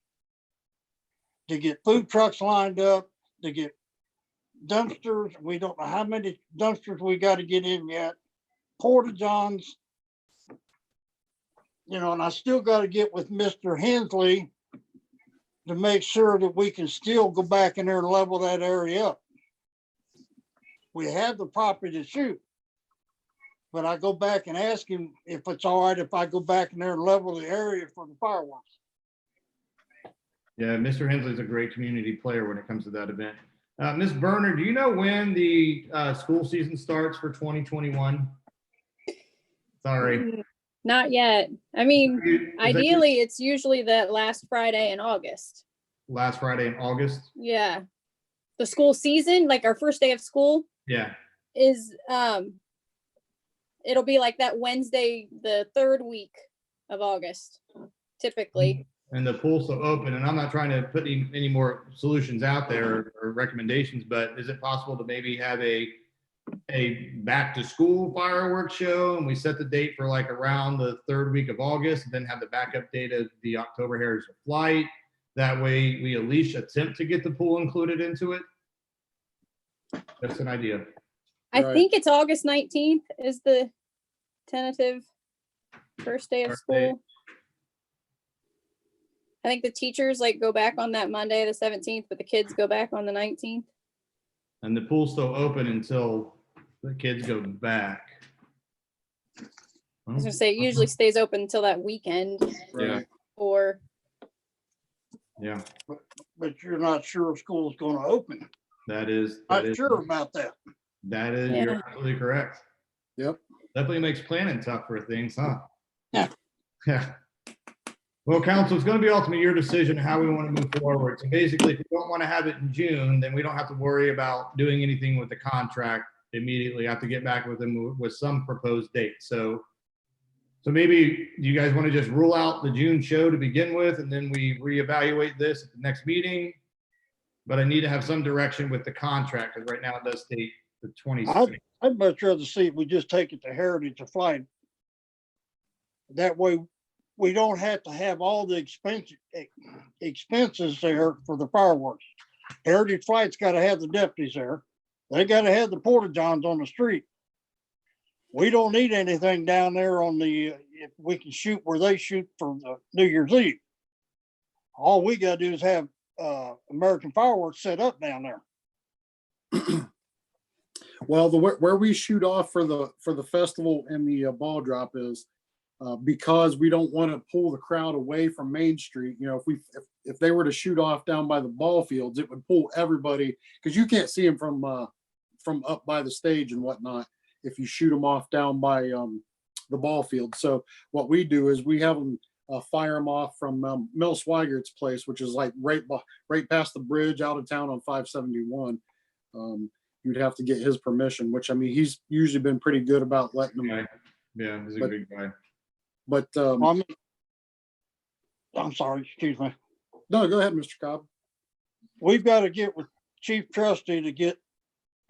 To get food trucks lined up, to get dumpsters. We don't know how many dumpsters we got to get in yet. Porta johns. You know, and I still got to get with Mr. Hensley to make sure that we can still go back in there and level that area up. We have the property to shoot. But I go back and ask him if it's all right if I go back in there and level the area for the fireworks. Yeah, Mr. Hensley's a great community player when it comes to that event. Ms. Berner, do you know when the school season starts for 2021? Sorry. Not yet. I mean, Is that ideally, it's usually that last Friday in August. last Friday in August? Yeah. The school season, like our first day of school, Yeah. is it'll be like that Wednesday, the 3rd week of August, typically. And the pool's still open, and I'm not trying to put any more solutions out there or recommendations, but is it possible to maybe have a back to school fireworks show, and we set the date for like around the 3rd week of August, and then have the backup date of the October Heritage Flight? That way we at least attempt to get the pool included into it. That's an idea. I Right. think it's August 19th is the tentative first day of First day. school. I think the teachers like go back on that Monday, the 17th, but the kids go back on the 19th. And the pool's still open until the kids go back. I was gonna say, it usually stays open until that weekend Yeah. or Yeah, But you're not sure if school's gonna open. that is. Not sure about that. That is, you're Yeah. absolutely correct. Yep. Definitely makes planning tough for things, huh? Yeah. Yeah. Well, council, it's going to be ultimately your decision how we want to move forward. So basically, if we don't want to have it in June, then we don't have to worry about doing anything with the contract immediately. I have to get back with them with some proposed date. So maybe you guys want to just rule out the June show to begin with, and then we reevaluate this at the next meeting. But I need to have some direction with the contract, because right now it does state the 26th. I'd much rather see if we just take it to Heritage or Flight. That way, we don't have to have all the expenses there for the fireworks. Heritage Flight's gotta have the deputies there. They gotta have the porta johns on the street. We don't need anything down there on the, if we can shoot where they shoot for the New Year's Eve. All we gotta do is have American fireworks set up down there. Well, where we shoot off for the festival and the ball drop is because we don't want to pull the crowd away from Main Street. You know, if they were to shoot off down by the ball fields, it would pull everybody, because you can't see them from up by the stage and whatnot if you shoot them off down by the ball field. So what we do is we have them fire them off from Mel Swigert's place, which is like right past the bridge out of town on 571. You'd have to get his permission, which, I mean, he's usually been pretty good about letting them. Okay. Yeah, he's a But- good guy. But I'm sorry, excuse me. no, go ahead, Mr. Cobb. We've got to get with Chief Trustee to get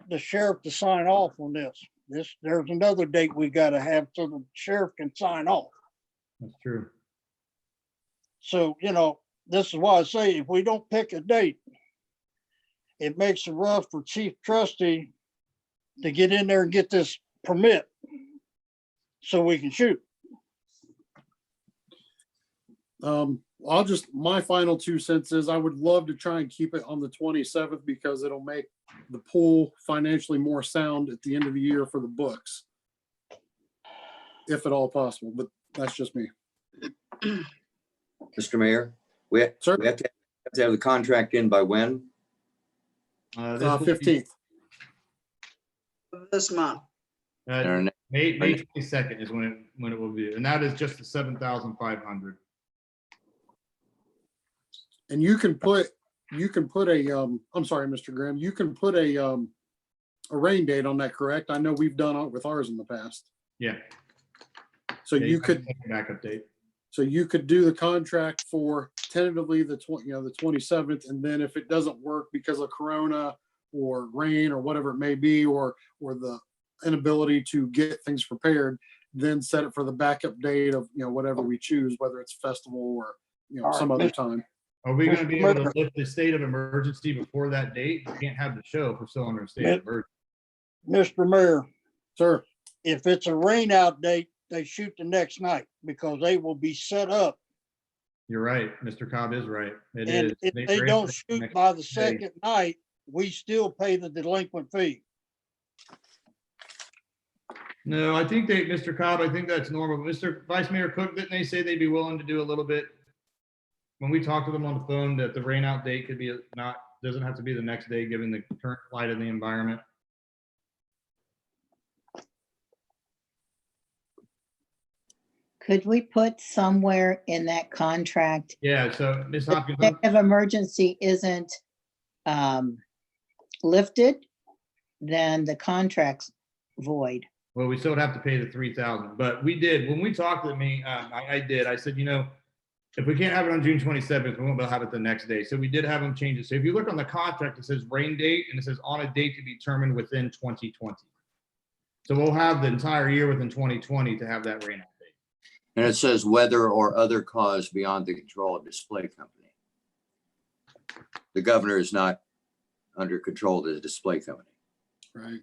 the sheriff to sign off on this. There's another date we got to have so the sheriff can sign off. That's true. So, you know, this is why I say if we don't pick a date, it makes it rough for Chief Trustee to get in there and get this permit. so we can shoot. My final 2 cents is I would love to try and keep it on the 27th because it'll make the pool financially more sound at the end of the year for the books. If at all possible, but that's just me. Mr. Mayor, we have Sir? we have to have the contract in by when? This will be, 15th. This month. May 22nd is when it will be, and that is just the 7,500. And you can put a, I'm sorry, Mr. Graham, you can put a rain date on that, correct? I know we've done it with ours in the past. Yeah. So Yeah, you have to could, take a backup date. so you could do the contract for tentatively the 27th, and then if it doesn't work because of Corona or rain or whatever it may be, or the inability to get things prepared, then set it for the backup date of, whatever we choose, whether it's festival or, All some right, other time. Are we going to be Mr. able to lift the state of emergency before that date? We can't have the show if we're still under a state of emergency. Mr. Mayor, Sir, if it's a rain out date, they shoot the next night because they will be set up. You're right. Mr. Cobb is right. It And is. if they raise don't it shoot next by the day. second night, we still pay the delinquent fee. No, I think Mr. Cobb, I think that's normal. Mr. Vice Mayor Cook, didn't they say they'd be willing to do a little bit? When we talked to them on the phone, that the rain out date could be doesn't have to be the next day, given the current light of the environment. Could we put somewhere in that contract, Yeah, so Ms. the Hopkins, state of emergency isn't lifted, then the contract's void. well, we still would have to pay the 3,000, but we did, when we talked to me, I did, I said, if we can't have it on June 27th, we won't be able to have it the next day. So we did have them change it. So if you look on the contract, it says rain date and it says on a date to be determined within 2020. So we'll have the entire year within 2020 to have that rain out date. And it says weather or other cause beyond the control of display company. The governor is not under control of the display company. right.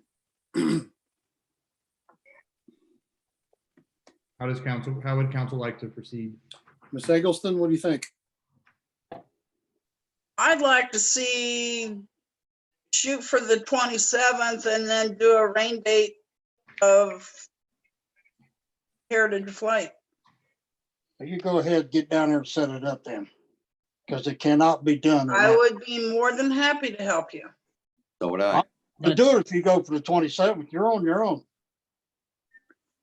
How would council like to proceed? Ms. Eggleston, what do you think? I'd like to shoot for the 27th and then do a rain date of Heritage Flight. You go ahead, get down there and set it up then. Because it cannot be done. I would be more than happy to help you. So would I. To do it if you go for the 27th, you're on your own.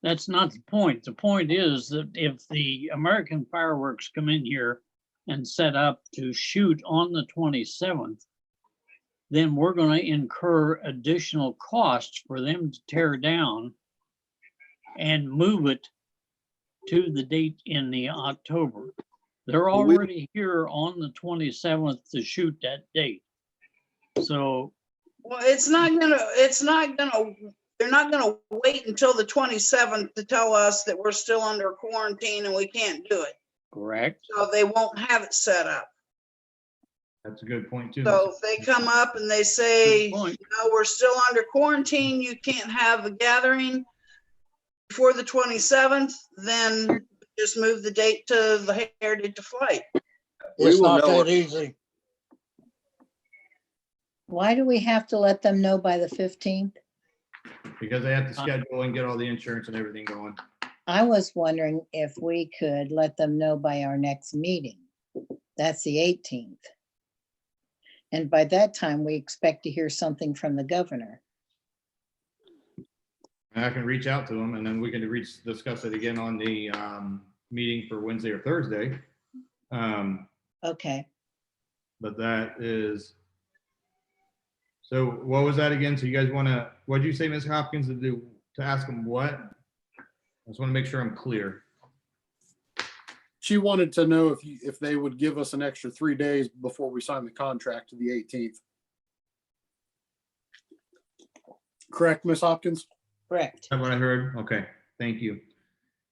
That's not the point. The point is that if the American fireworks come in here and set up to shoot on the 27th, then we're going to incur additional costs for them to tear down and move it to the date in the October. They're already here on the 27th to shoot that date. So Well, they're not gonna wait until the 27th to tell us that we're still under quarantine and we can't do it. correct. So they won't have it set up. That's a good point too. So if they come up and they say, Good point. no, we're still under quarantine, you can't have a gathering before the 27th, then just move the date to the Heritage Flight. It's will not know that easy. Why do we have to let them know by the 15th? Because they have to schedule and get all the insurance and everything going. I was wondering if we could let them know by our next meeting. That's the 18th. And by that time, we expect to hear something from the governor. And I can reach out to them and then we can discuss it again on the meeting for Wednesday or Thursday. Okay, But that is, so what was that again? So you guys want to, what'd you say, Ms. Hopkins, to ask them what? I just want to make sure I'm clear. She wanted to know if they would give us an extra 3 days before we sign the contract to the 18th. Correct, Ms. Hopkins? correct. Is that what I heard? Okay, thank you.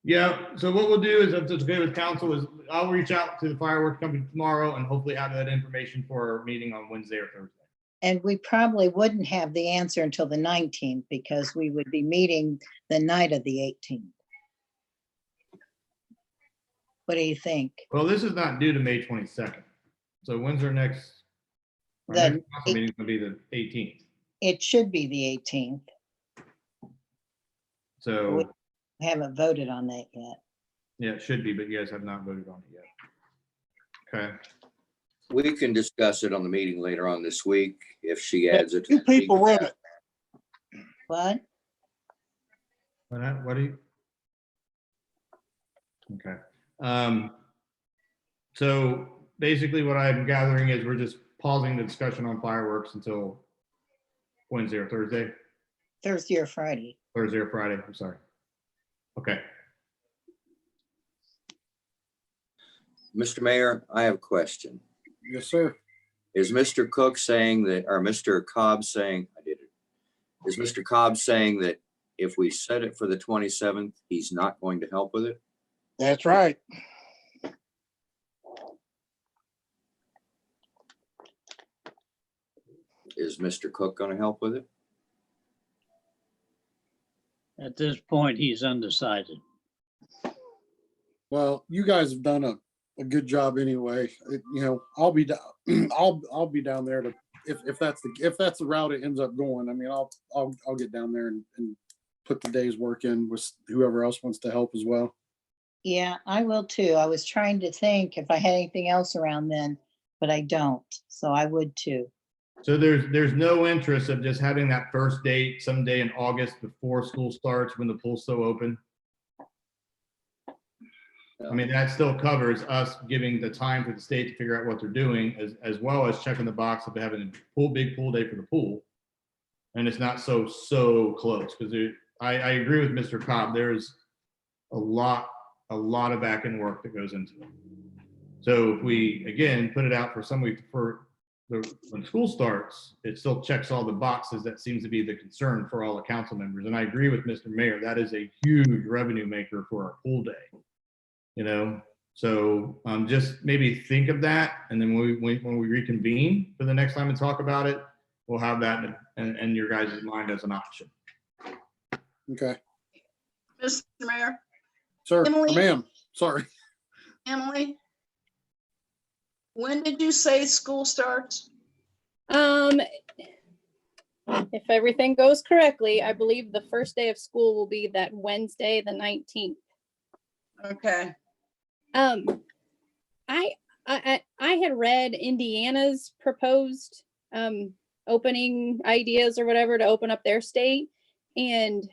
Yeah, so what we'll do is, if it's okay with council, is I'll reach out to the fireworks company tomorrow and hopefully have that information for our meeting on Wednesday or Thursday. And we probably wouldn't have the answer until the 19th because we would be meeting the night of the 18th. What do you think? Well, this is not due to May 22nd. So when's our next? Our The next council meeting's gonna be the 18th. It should be the 18th. So, We haven't voted on that yet. yeah, it should be, but you guys have not voted on it yet. Okay. We can discuss it on the meeting later on this week if she adds it. to You the meeting. people read it. What? What do you? Okay. So basically what I'm gathering is we're just pausing the discussion on fireworks until Wednesday or Thursday, Thursday or Friday? Thursday or Friday, I'm sorry. Okay. Mr. Mayor, I have a question. Yes, sir. Is Mr. Cook saying that, or Mr. Cobb saying, I did it. Is Mr. Cobb saying that if we set it for the 27th, he's not going to help with it? That's right. Is Mr. Cook going to help with it? At this point, he's undecided. Well, you guys have done a good job anyway. You know, I'll be down, I'll be down there to, if that's the route it ends up going. I mean, I'll get down there and put the day's work in with whoever else wants to help as well. Yeah, I will too. I was trying to think if I had anything else around then, but I don't. So I would too. So there's no interest of just having that first date someday in August before school starts when the pool's still open? I mean, that still covers us giving the time for the state to figure out what they're doing, as well as checking the box of having a big pool day for the pool. And it's not so close, because I agree with Mr. Cobb. There's a lot of back end work that goes into it. So if we, again, put it out for some week when school starts, it still checks all the boxes. That seems to be the concern for all the council members. And I agree with Mr. Mayor, that is a huge revenue maker for our pool day. You know, so just maybe think of that. And then when we reconvene for the next time and talk about it, we'll have that in your guys' mind as an option. Okay, Mr. Mayor, sir, Emily? ma'am, sorry. Emily, when did you say school starts? If everything goes correctly, I believe the first day of school will be that Wednesday, the 19th. Okay. I had read Indiana's proposed opening ideas or whatever to open up their state. And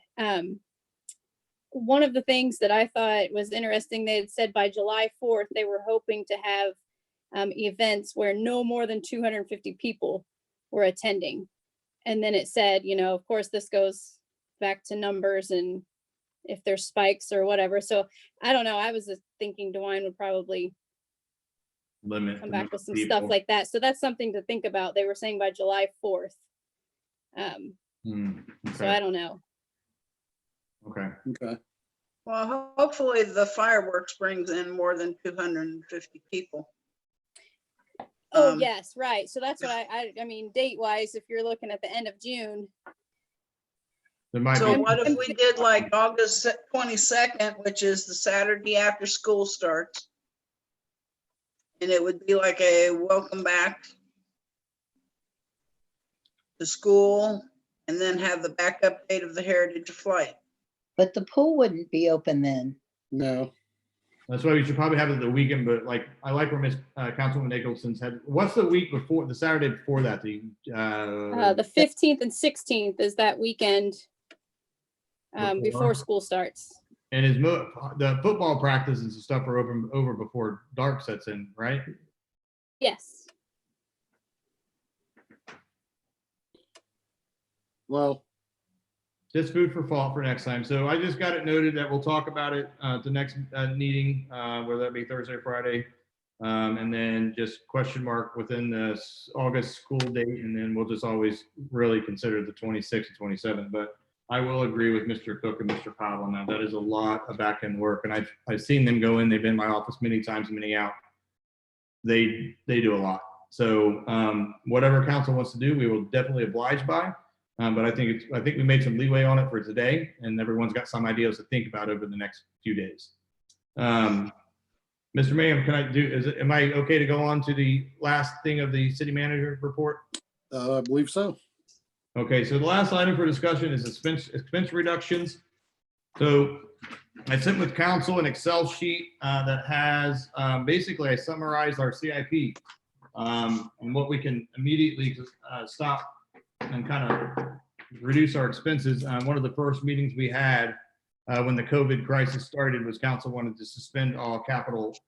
one of the things that I thought was interesting, they had said by July 4th, they were hoping to have events where no more than 250 people were attending. And then it said, you know, of course, this goes back to numbers and if there's spikes or whatever. So I don't know. I was just thinking DeWine would probably Limit come the back number with of some people. stuff like that. So that's something to think about. They were saying by July 4th. So I Okay. don't know. Okay. Okay, Well, hopefully the fireworks brings in more than 250 people. Oh, yes, right. So that's what I mean, date wise, if you're looking at the end of June, There might So be, what if we did like August 22nd, which is the Saturday after school starts? And it would be like a welcome back to school and then have the backup date of the Heritage Flight. But the pool wouldn't be open then. no, that's why we should probably have it the weekend, but like, I like where Miss Councilwoman Nicholson's had, what's the week before, the Saturday before that? the 15th and 16th is that weekend before school starts. And the football practices and stuff are over before dark sets in, right? Yes. well, Just food for thought for next time. So I just got it noted that we'll talk about it at the next meeting, whether that be Thursday or Friday. And then just question mark within the August school date. And then we'll just always really consider the 26th and 27th. But I will agree with Mr. Cook and Mr. Cobb on that. That is a lot of back end work. And I've seen them go in. They've been in my office many times, many out. They do a lot. So whatever council wants to do, we will definitely oblige by. But I think we made some leeway on it for today, and everyone's got some ideas to think about over the next few days. Mr. Mayhem, can I do, am I okay to go on to the last thing of the city manager report? I believe so. Okay, so the last item for discussion is expense reductions. So I sent with council an Excel sheet that has, basically I summarized our CIP and what we can immediately stop and kind of reduce our expenses. One of the first meetings we had when the COVID crisis started was council wanted to suspend all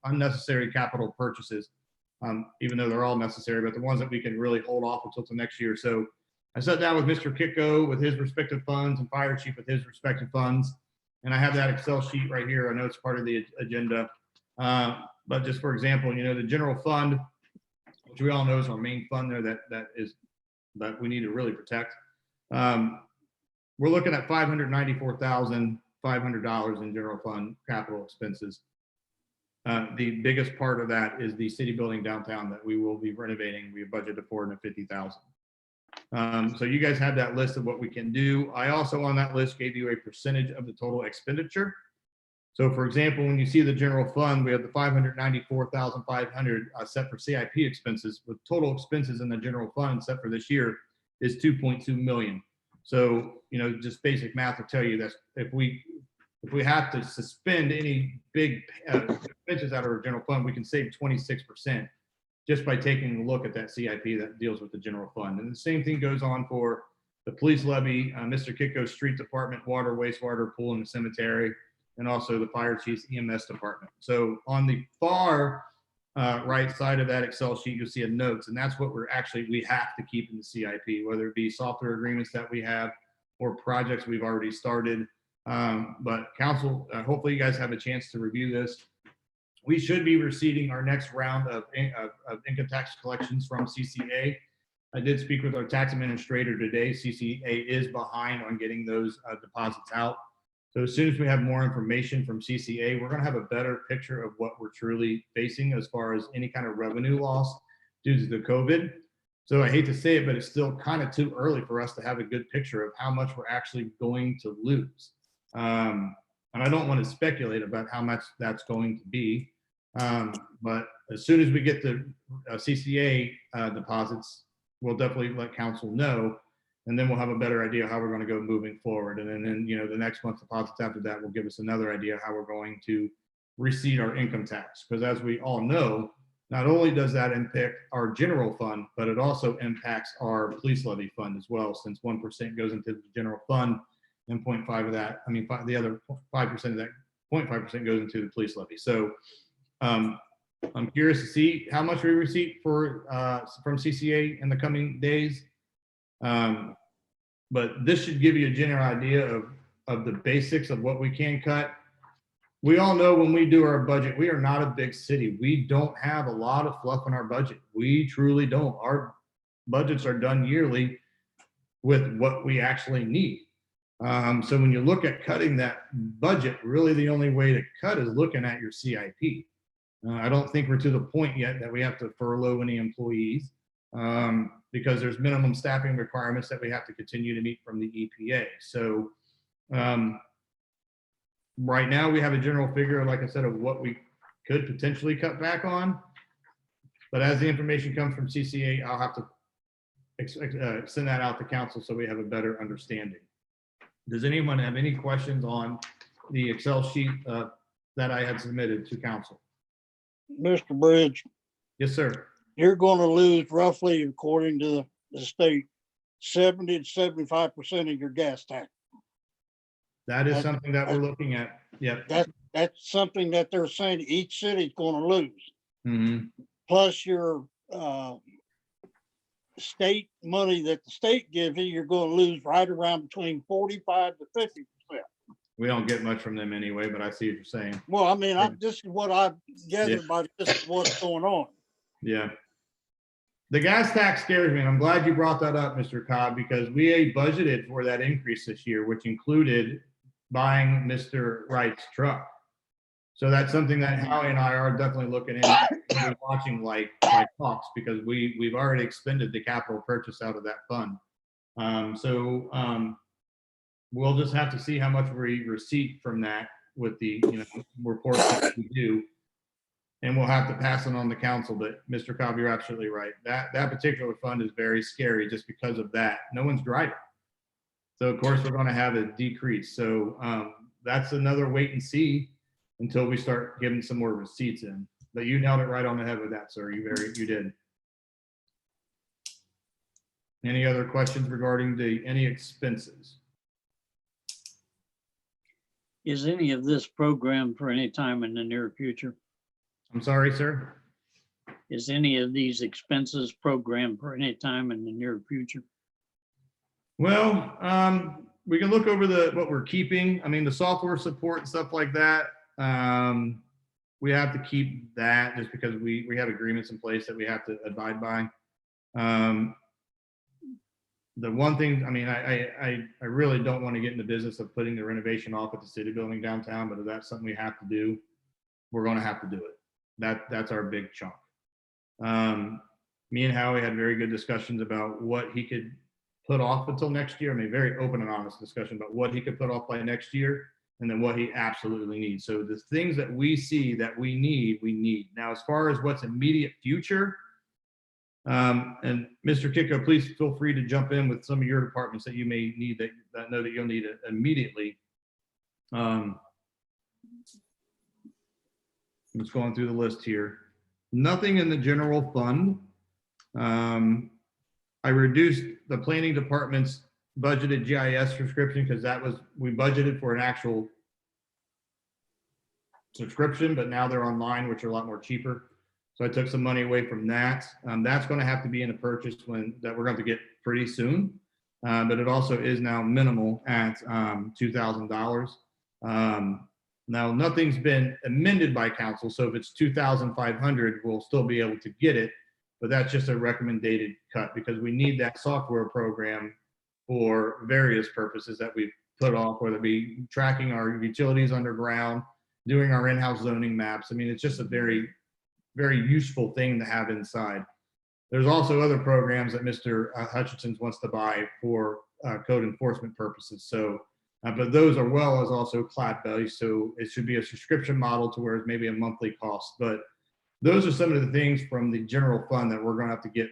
unnecessary capital purchases, even though they're all necessary, but the ones that we can really hold off until the next year. So I sat down with Mr. Kiko with his respective funds and fire chief with his respective funds. And I have that Excel sheet right here. I know it's part of the agenda. But just for example, the general fund, which we all know is our main fund there that we need to really protect. We're looking at $594,500 in general fund capital expenses. The biggest part of that is the city building downtown that we will be renovating. We have budgeted $450,000. So you guys have that list of what we can do. I also on that list gave you a percentage of the total expenditure. So for example, when you see the general fund, we have the $594,500 set for CIP expenses, with total expenses in the general fund set for this year is $2.2 million. So, just basic math will tell you that if we have to suspend any big expenses out of our general fund, we can save 26% just by taking a look at that CIP that deals with the general fund. And the same thing goes on for the police levy, Mr. Kiko's street department, water, wastewater, pool, and the cemetery, and also the fire chief's EMS department. So on the far right side of that Excel sheet, you'll see a notes, and that's what we have to keep in the CIP, whether it be software agreements that we have or projects we've already started. But council, hopefully you guys have a chance to review this. We should be receiving our next round of income tax collections from CCA. I did speak with our tax administrator today. CCA is behind on getting those deposits out. So as soon as we have more information from CCA, we're going to have a better picture of what we're truly facing as far as any kind of revenue loss due to the COVID. So I hate to say it, but it's still kind of too early for us to have a good picture of how much we're actually going to lose. And I don't want to speculate about how much that's going to be. But as soon as we get the CCA deposits, we'll definitely let council know, and then we'll have a better idea how we're going to go moving forward. And then the next month's deposits after that will give us another idea how we're going to receide our income tax. Because as we all know, not only does that impact our general fund, but it also impacts our police levy fund as well, since 1% goes into the general fund and 0.5 of that, the other 5% of that 0.5% goes into the police levy. So I'm curious to see how much we receive from CCA in the coming days. But this should give you a general idea of the basics of what we can cut. We all know when we do our budget, we are not a big city. We don't have a lot of fluff in our budget. We truly don't. Our budgets are done yearly with what we actually need. So when you look at cutting that budget, really the only way to cut is looking at your CIP. I don't think we're to the point yet that we have to furlough any employees because there's minimum staffing requirements that we have to continue to meet from the EPA. So right now we have a general figure, like I said, of what we could potentially cut back on. But as the information comes from CCA, I'll have to send that out to council so we have a better understanding. Does anyone have any questions on the Excel sheet that I had submitted to council? Mr. Bridge, Yes, sir. you're going to lose roughly, according to the state, 70 to 75% of your gas tax. That is something that we're looking at. Yep. That's something that they're saying each city's going to lose. Mhm. Plus your state money that the state gives you, you're going to lose right around between 45 to 50%. We don't get much from them anyway, but I see what you're saying. Well, I mean, this is what I've gathered by this is what's going on. Yeah. The gas tax scares me, and I'm glad you brought that up, Mr. Cobb, because we budgeted for that increase this year, which included buying Mr. Wright's truck. So that's something that Howie and I are definitely looking into, we're watching like hawks, because we've already expended the capital purchase out of that fund. We'll just have to see how much we receipt from that with the reports that we do. and we'll have to pass it on to council, but Mr. Cobb, you're absolutely right. That particular fund is very scary just because of that. No one's driving. So of course, we're going to have a decrease. So that's another wait and see until we start getting some more receipts in. But you nailed it right on the head with that, sir. You did. Any other questions regarding any expenses? Is any of this programmed for any time in the near future? I'm sorry, sir. Is any of these expenses programmed for any time in the near future? Well, we can look over what we're keeping. I mean, the software support and stuff like that. We have to keep that just because we have agreements in place that we have to abide by. The one thing, I mean, I really don't want to get in the business of putting the renovation off at the city building downtown, but if that's something we have to do, we're going to have to do it. That's our big chunk. Me and Howie had very good discussions about what he could put off until next year. I mean, very open and honest discussion about what he could put off by next year, and then what he absolutely needs. So the things that we see that we need. Now, as far as what's immediate future, and Mr. Kiko, please feel free to jump in with some of your departments that you may need that know that you'll need it immediately. I'm just going through the list here. Nothing in the general fund. I reduced the planning department's budgeted GIS subscription because we budgeted for an actual subscription, but now they're online, which are a lot more cheaper. So I took some money away from that. That's going to have to be in a purchase that we're going to get pretty soon. But it also is now minimal at $2,000. Now nothing's been amended by council. So if it's $2,500, we'll still be able to get it, but that's just a recommended cut because we need that software program for various purposes that we've put off, whether it be tracking our utilities underground, doing our in-house zoning maps. I mean, it's just a very, very useful thing to have inside. There's also other programs that Mr. Hutchinson wants to buy for code enforcement purposes. So, but those are well as also cloud based. So it should be a subscription model to where it's maybe a monthly cost. But those are some of the things from the general fund that we're going to have to get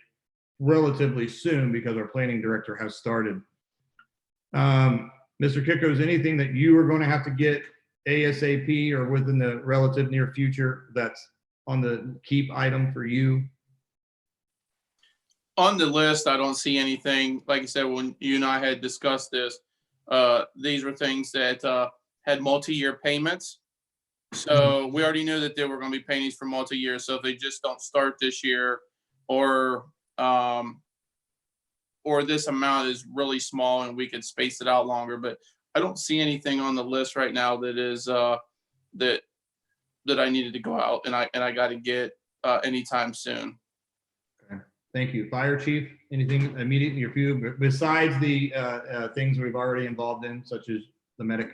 relatively soon because our planning director has started. Mr. Kiko, is anything that you are going to have to get ASAP or within the relative near future that's on the keep item for you? On the list, I don't see anything. Like I said, when you and I had discussed this, these were things that had multi-year payments. So we already knew that they were going to be paying these for multi-year. So if they just don't start this year, or this amount is really small and we could space it out longer, but I don't see anything on the list right now that is that I needed to go out and I got to get anytime soon. Okay. Thank you. Fire chief, anything immediate in your view besides the things we've already involved in, such as the medic?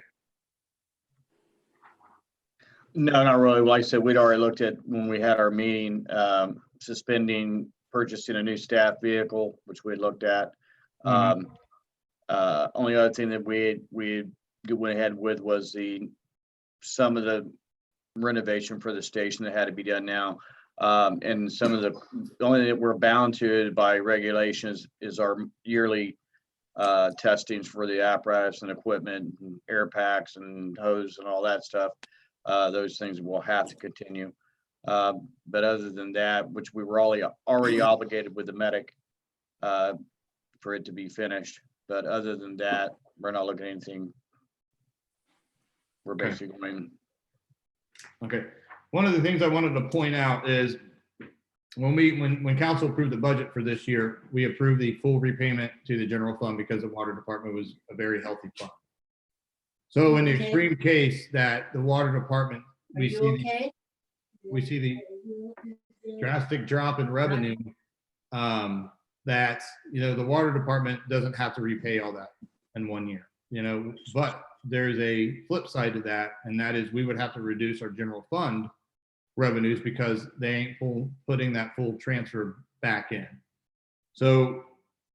No, not really. Like I said, we'd already looked at when we had our meeting, suspending purchasing a new staff vehicle, which we had looked at. Only other thing that we went ahead with was some of the renovation for the station that had to be done now. And some of the only thing that we're bound to by regulations is our yearly testings for the apparatus and equipment, and air packs and hose and all that stuff. Those things will have to continue. But other than that, which we were already obligated with the medic for it to be finished. But other than that, we're not looking at anything. We're basically going. Okay. One of the things I wanted to point out is when council approved the budget for this year, we approved the full repayment to the general fund because the water department was a very healthy fund. So in the extreme case that the water department, we see the drastic drop in revenue, that, the water department doesn't have to repay all that in 1 year, but there's a flip side to that. And that is we would have to reduce our general fund revenues because they ain't putting that full transfer back in. So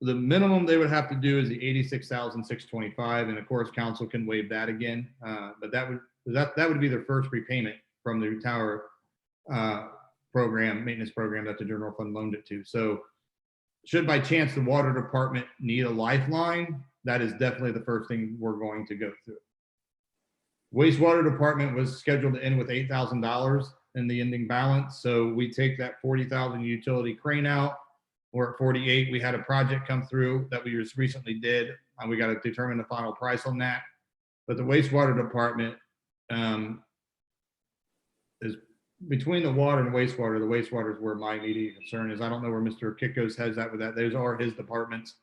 the minimum they would have to do is the $86,625, and of course council can waive that again. But that would be their first repayment from the tower maintenance program that the general fund loaned it to. So should by chance the water department need a lifeline, that is definitely the first thing we're going to go through. Wastewater department was scheduled to end with $8,000 in the ending balance. So we take that 40,000 utility crane out. We're at 48. We had a project come through that we just recently did. And we got to determine the final price on that. But the wastewater department is between the water and wastewater. The wastewater is where my immediate concern is. I don't know where Mr. Kikos has that with that. Those are his departments.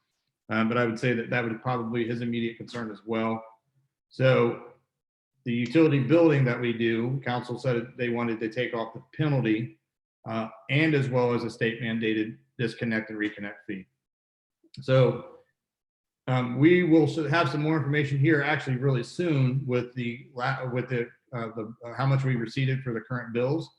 But I would say that that would probably his immediate concern as well. So the utility building that we do, council said they wanted to take off the penalty and as well as a state mandated disconnect and reconnect fee. So we will have some more information here actually really soon with the how much we received for the current bills.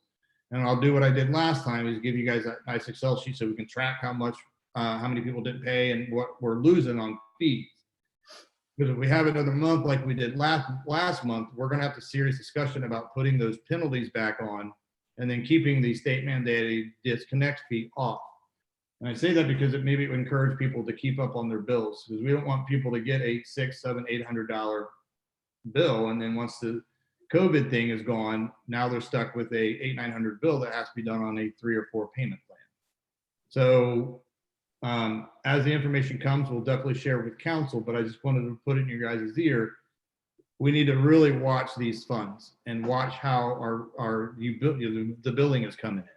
And I'll do what I did last time is give you guys a nice Excel sheet so we can track how many people didn't pay and what we're losing on fees. Because if we have another month like we did last month, we're going to have a serious discussion about putting those penalties back on and then keeping the state mandated disconnect fee off. And I say that because it maybe would encourage people to keep up on their bills, because we don't want people to get a $600, $700, $800 bill, and then once the COVID thing is gone, now they're stuck with a $800, $900 bill that has to be done on a 3 or 4 payment plan. So as the information comes, we'll definitely share it with council, but I just wanted to put it in your guys' ear. We need to really watch these funds and watch how the billing is coming in.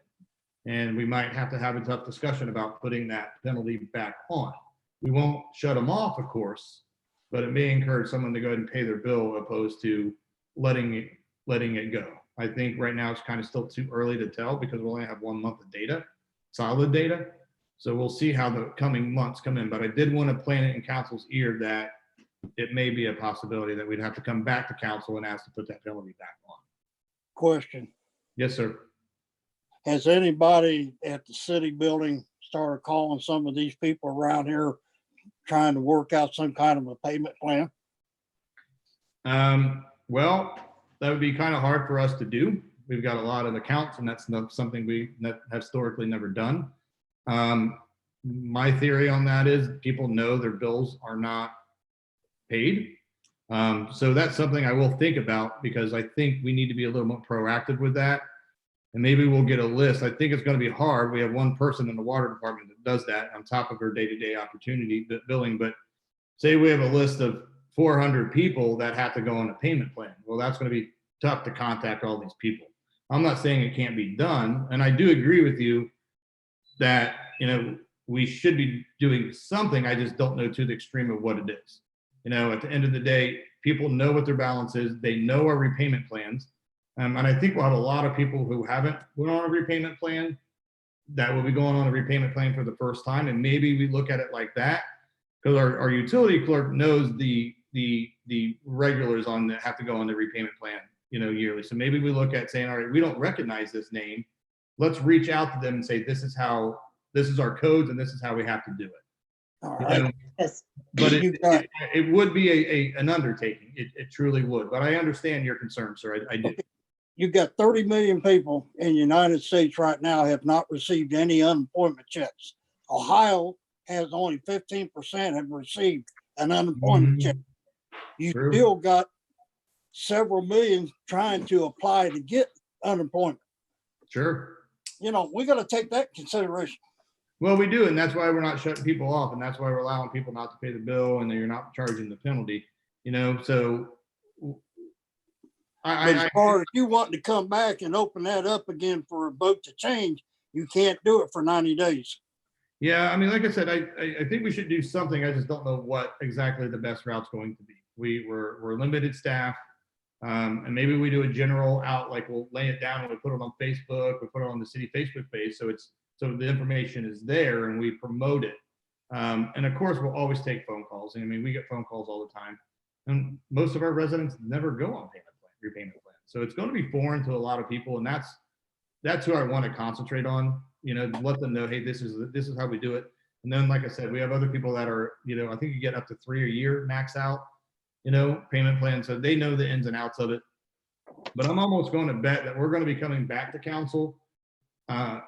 And we might have to have a tough discussion about putting that penalty back on. We won't shut them off, of course, but it may encourage someone to go ahead and pay their bill opposed to letting it go. I think right now it's kind of still too early to tell because we only have 1 month of data, solid data. So we'll see how the coming months come in, but I did want to plant it in council's ear that it may be a possibility that we'd have to come back to council and ask to put that penalty back on. Question. Yes, sir. Has anybody at the city building started calling some of these people around here trying to work out some kind of a payment plan? Well, that would be kind of hard for us to do. We've got a lot of accounts and that's not something we have historically never done. My theory on that is people know their bills are not paid. So that's something I will think about because I think we need to be a little more proactive with that. And maybe we'll get a list. I think it's going to be hard. We have one person in the water department that does that on top of her day-to-day opportunity billing. But say we have a list of 400 people that have to go on a payment plan. Well, that's going to be tough to contact all these people. I'm not saying it can't be done. And I do agree with you that, we should be doing something. I just don't know to the extreme of what it is. At the end of the day, people know what their balance is. They know our repayment plans. And I think we'll have a lot of people who haven't went on a repayment plan that will be going on a repayment plan for the first time. And maybe we look at it like that because our utility clerk knows the regulars on that have to go on the repayment plan, yearly. So maybe we look at saying, all right, we don't recognize this name. Let's reach out to them and say, this is our codes and this is how we have to do it. All right. Yes. But it would be an undertaking. It truly would. But I understand your concern, sir. I do. You've got 30 million people in the United States right now have not received any unemployment checks. Ohio has only 15% have received an unemployment check. You True. still got several million trying to apply to get unemployment. Sure. We got to take that into consideration. Well, we do, and that's why we're not shutting people off, and that's why we're allowing people not to pay the bill, and then you're not charging the penalty. So But as far as you wanting to come back and open that up again for a vote to change, you can't do it for 90 days. Yeah, like I said, I think we should do something. I just don't know what exactly the best route's going to be. We're limited staff, and maybe we do a general out, like we'll lay it down and we put it on Facebook, we put it on the city Facebook page, so the information is there and we promote it. And of course, we'll always take phone calls. We get phone calls all the time, and most of our residents never go on repayment plan. So it's going to be foreign to a lot of people, and that's who I want to concentrate on. Let them know, hey, this is how we do it. And then, like I said, we have other people that are, I think you get up to 3 a year max out, payment plan. So they know the ins and outs of it. But I'm almost going to bet that we're going to be coming back to council I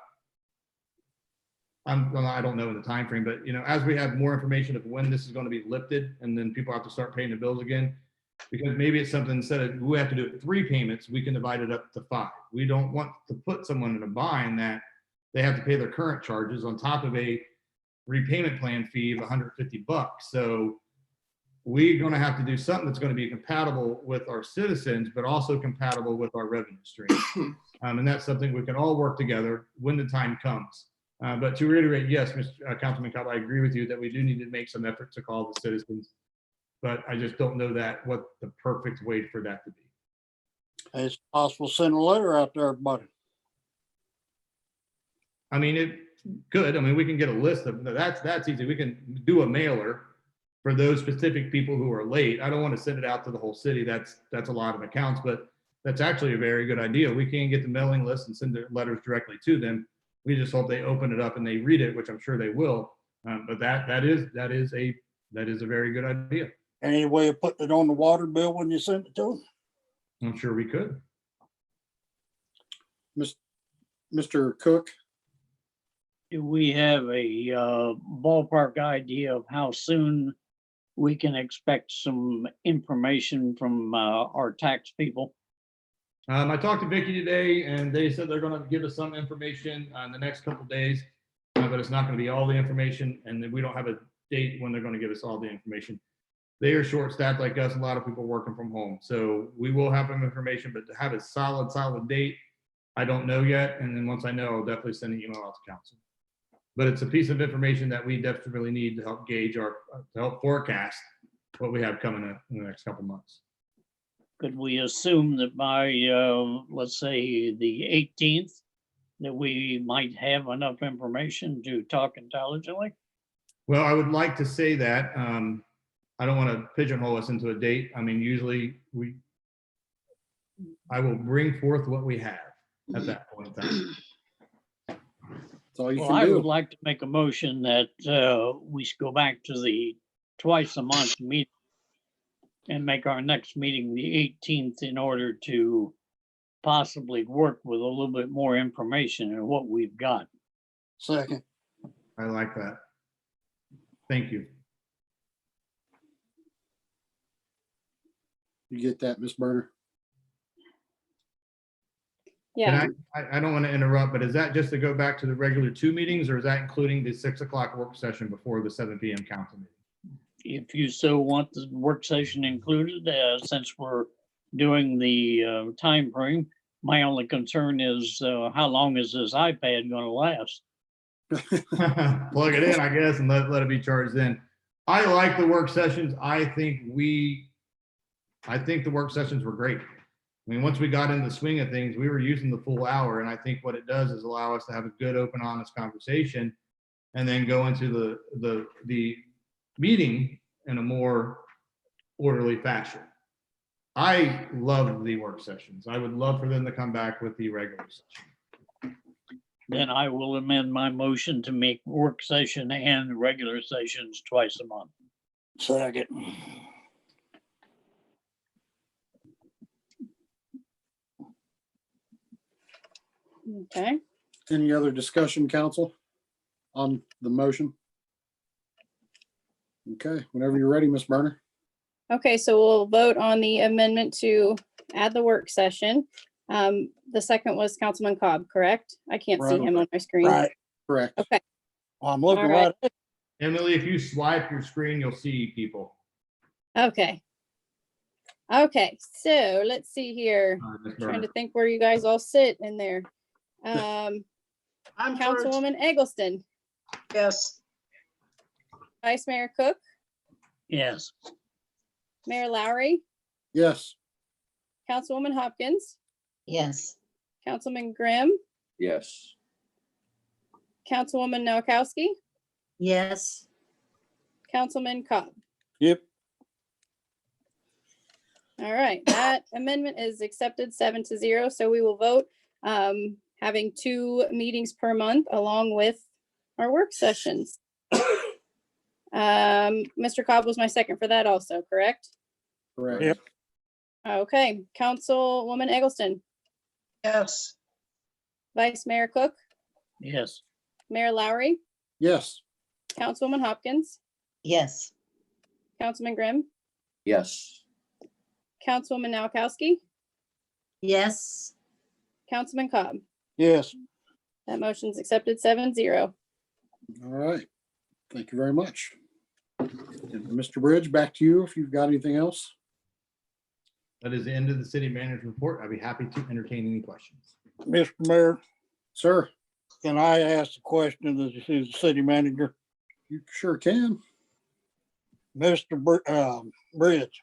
don't know the time frame, but as we have more information of when this is going to be lifted, and then people have to start paying the bills again, because maybe it's something, instead of we have to do it 3 payments, we can divide it up to 5. We don't want to put someone in a bind that they have to pay their current charges on top of a repayment plan fee of $150. So we're going to have to do something that's going to be compatible with our citizens, but also compatible with our revenue stream. And that's something we can all work together when the time comes. But to reiterate, yes, Mr. Councilman Cobb, I agree with you that we do need to make some effort to call the citizens. But I just don't know what the perfect way for that to be. It's possible to send a letter out to everybody. I mean, it could. I mean, we can get a list of that's easy. We can do a mailer for those specific people who are late. I don't want to send it out to the whole city. That's a lot of accounts, but that's actually a very good idea. We can get the mailing list and send the letters directly to them. We just hope they open it up and they read it, which I'm sure they will. But that is a very good idea. Any way of putting it on the water bill when you send it to them? I'm sure we could. Mr. Cook, Do we have a ballpark idea of how soon we can expect some information from our tax people? I talked to Vicky today, and they said they're going to give us some information in the next couple of days, but it's not going to be all the information, and then we don't have a date when they're going to give us all the information. They are short-staffed like us. A lot of people working from home, so we will have some information, but to have a solid date, I don't know yet. And then once I know, I'll definitely send an email out to council. But it's a piece of information that we desperately need to help gauge to help forecast what we have coming up in the next couple of months. Could we assume that by, let's say, the 18th, that we might have enough information to talk intelligently? Well, I would like to say that. I don't want to pigeonhole us into a date. I mean, usually I will bring forth what we have at that point in time. that's all you Well, can I would do. like to make a motion that we should go back to the twice a month meeting and make our next meeting the 18th in order to possibly work with a little bit more information in what we've got. Second. I like that. Thank you. You get that, Ms. Burner? Yeah, And I don't want to interrupt, but is that just to go back to the regular 2 meetings, or is that including the 6 o'clock work session before the 7 p.m. council meeting? If you so want the work session included, since we're doing the time frame, my only concern is how long is this iPad going to last? Plug it in, I guess, and let it be charged in. I like the work sessions. I think the work sessions were great. I mean, once we got in the swing of things, we were using the full hour, and I think what it does is allow us to have a good, open, honest conversation, and then go into the meeting in a more orderly fashion. I love the work sessions. I would love for them to come back with the regular session. Then I will amend my motion to make work session and regular sessions twice a month. Second. okay. Any other discussion, council, on the motion? Okay, whenever you're ready, Ms. Burner. Okay, so we'll vote on the amendment to add the work session. The second was Councilman Cobb, correct? I can't see him on my screen. Right. Correct. Okay, I'm looking All right. right at Emily, if you swipe your screen, you'll see people. okay. Okay, so let's see here. Ms. Trying Burner. to think where you guys all sit in there. I'm first. Councilwoman Eggleston, Yes. Vice Mayor Cook, Yes, Mayor Lowry, Yes, Councilwoman Hopkins, Yes, Councilman Grimm, Yes. Councilwoman Noakowski, Yes, Councilman Cobb. yep, All right, that amendment is accepted 7-0, so we will vote having 2 meetings per month along with our work sessions. Mr. Cobb was my second for that also, correct? correct. Yep. Okay, Councilwoman Eggleston, Yes. Vice Mayor Cook, Yes. Mayor Lowry, Yes. Councilwoman Hopkins, Yes. Councilman Grimm, Yes. Councilwoman Noakowski, Yes. Councilman Cobb. Yes. That motion's accepted 7-0. All right. Thank you very much. And Mr. Bridge, back to you if you've got anything else. That is the end of the city manager's report. I'd be happy to entertain any questions. Mr. Mayor, Sir, can I ask a question to the city manager? you sure can. Mr. Bridge,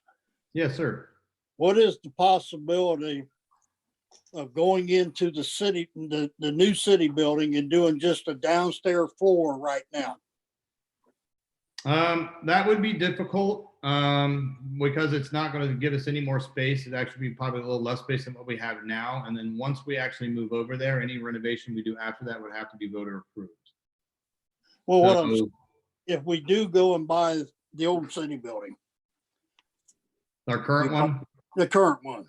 Yes, sir. what is the possibility of going into the city, the new city building and doing just a downstairs floor right now? That would be difficult, because it's not going to give us any more space. It'd actually be probably a little less space than what we have now. And then once we actually move over there, any renovation we do after that would have to be voter approved. Well, what So, if we do go and buy the old city building, our current one, the current one,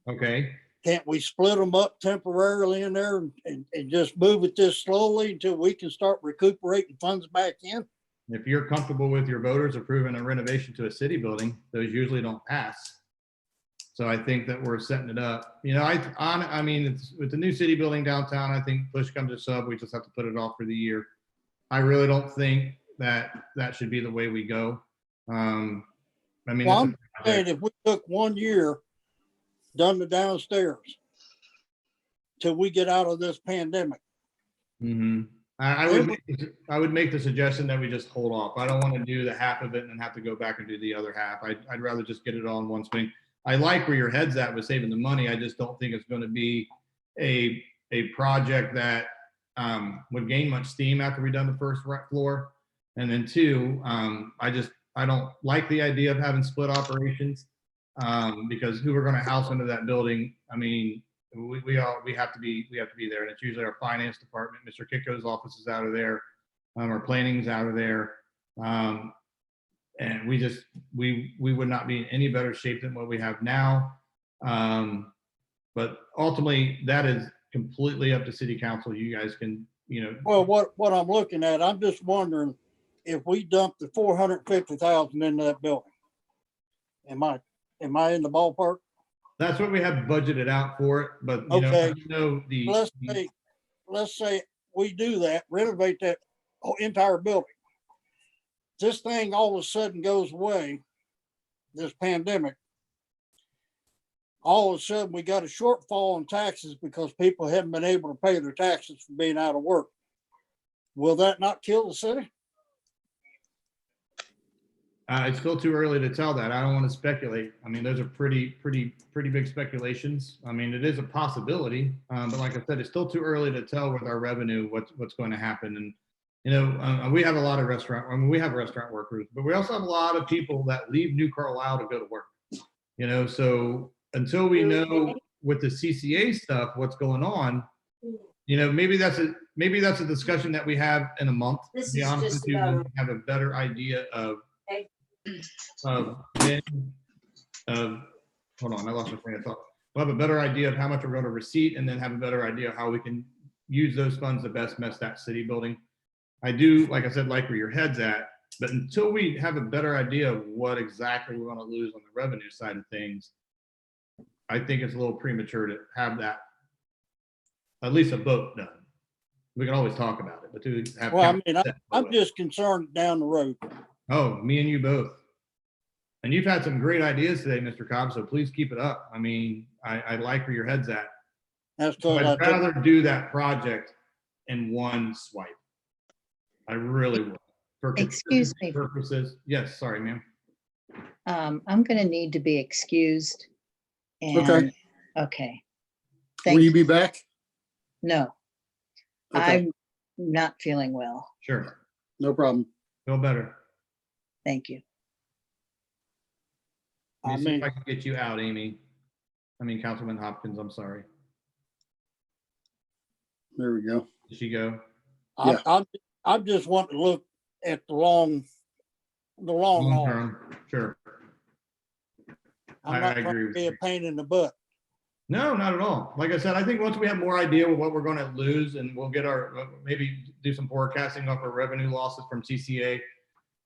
okay. can't we split them up temporarily in there and just move it this slowly until we can start recuperating funds back in? If you're comfortable with your voters approving a renovation to a city building, those usually don't pass. So I think that we're setting it up. You know, I mean, it's, with the new city building downtown, I think push comes to shove, we just have to put it off for the year. I really don't think that that should be the way we go. I mean, Well, it's a And project. if we took 1 year, done the downstairs till we get out of this pandemic. Mhm. I would make the suggestion that we just hold off. I don't want to do the half of it and then have to go back and do the other half. I'd rather just get it all in one swing. I like where your head's at with saving the money. I just don't think it's going to be a project that would gain much steam after we've done the first floor. And then two, I don't like the idea of having split operations, because who we're going to house into that building. I mean, we have to be there, and it's usually our finance department. Mr. Kiko's office is out of there, our planning's out of there, and we would not be in any better shape than what we have now. But ultimately, that is completely up to city council. You guys can, Well, what I'm looking at, I'm just wondering if we dump the 450,000 into that building. Am I in the ballpark? That's what we have budgeted out for it. But Okay. Let's say we do that, renovate that whole entire building. This thing all of a sudden goes away, this pandemic. All of a sudden, we got a shortfall in taxes because people haven't been able to pay their taxes for being out of work. Will that not kill the city? It's still too early to tell that. I don't want to speculate. I mean, those are pretty big speculations. I mean, it is a possibility, but like I said, it's still too early to tell with our revenue what's going to happen. And we have a lot of we have restaurant workers, but we also have a lot of people that leave New Carlisle to go to work. So until we know with the CCA stuff what's going on, maybe that's a discussion that we have in a month. To be honest with you, when we have a better idea of hold on, I lost my train of thought. We'll have a better idea of how much we're going to receipt, and then have a better idea of how we can use those funds to best mess that city building. I do, like I said, like where your head's at, but until we have a better idea of what exactly we're going to lose on the revenue side of things, I think it's a little premature to have that, at least a vote done. We can always talk about it, but to have. Well, I mean, I'm just concerned down the road. Oh, me and you both. And you've had some great ideas today, Mr. Cobb, so please keep it up. I mean, I like where your head's at. That's because I'd rather do that project in one swipe. I really would. For Excuse me. purposes. Yes, sorry, ma'am. I'm gonna need to be excused. Okay. And, okay. Will Thank you you. be back? No, Okay, I'm not feeling well. Sure. no problem. Feel better. Thank you. Let me see I if mean- I can get you out, Amy. I mean, Councilman Hopkins, I'm sorry. There we go. Did she go? I'm just wanting to look at the long haul. Long-term, sure. I'm I not agree trying to with be you. a pain in the butt. No, not at all. Like I said, I think once we have more idea of what we're going to lose and we'll get our, maybe do some forecasting of our revenue losses from CCA,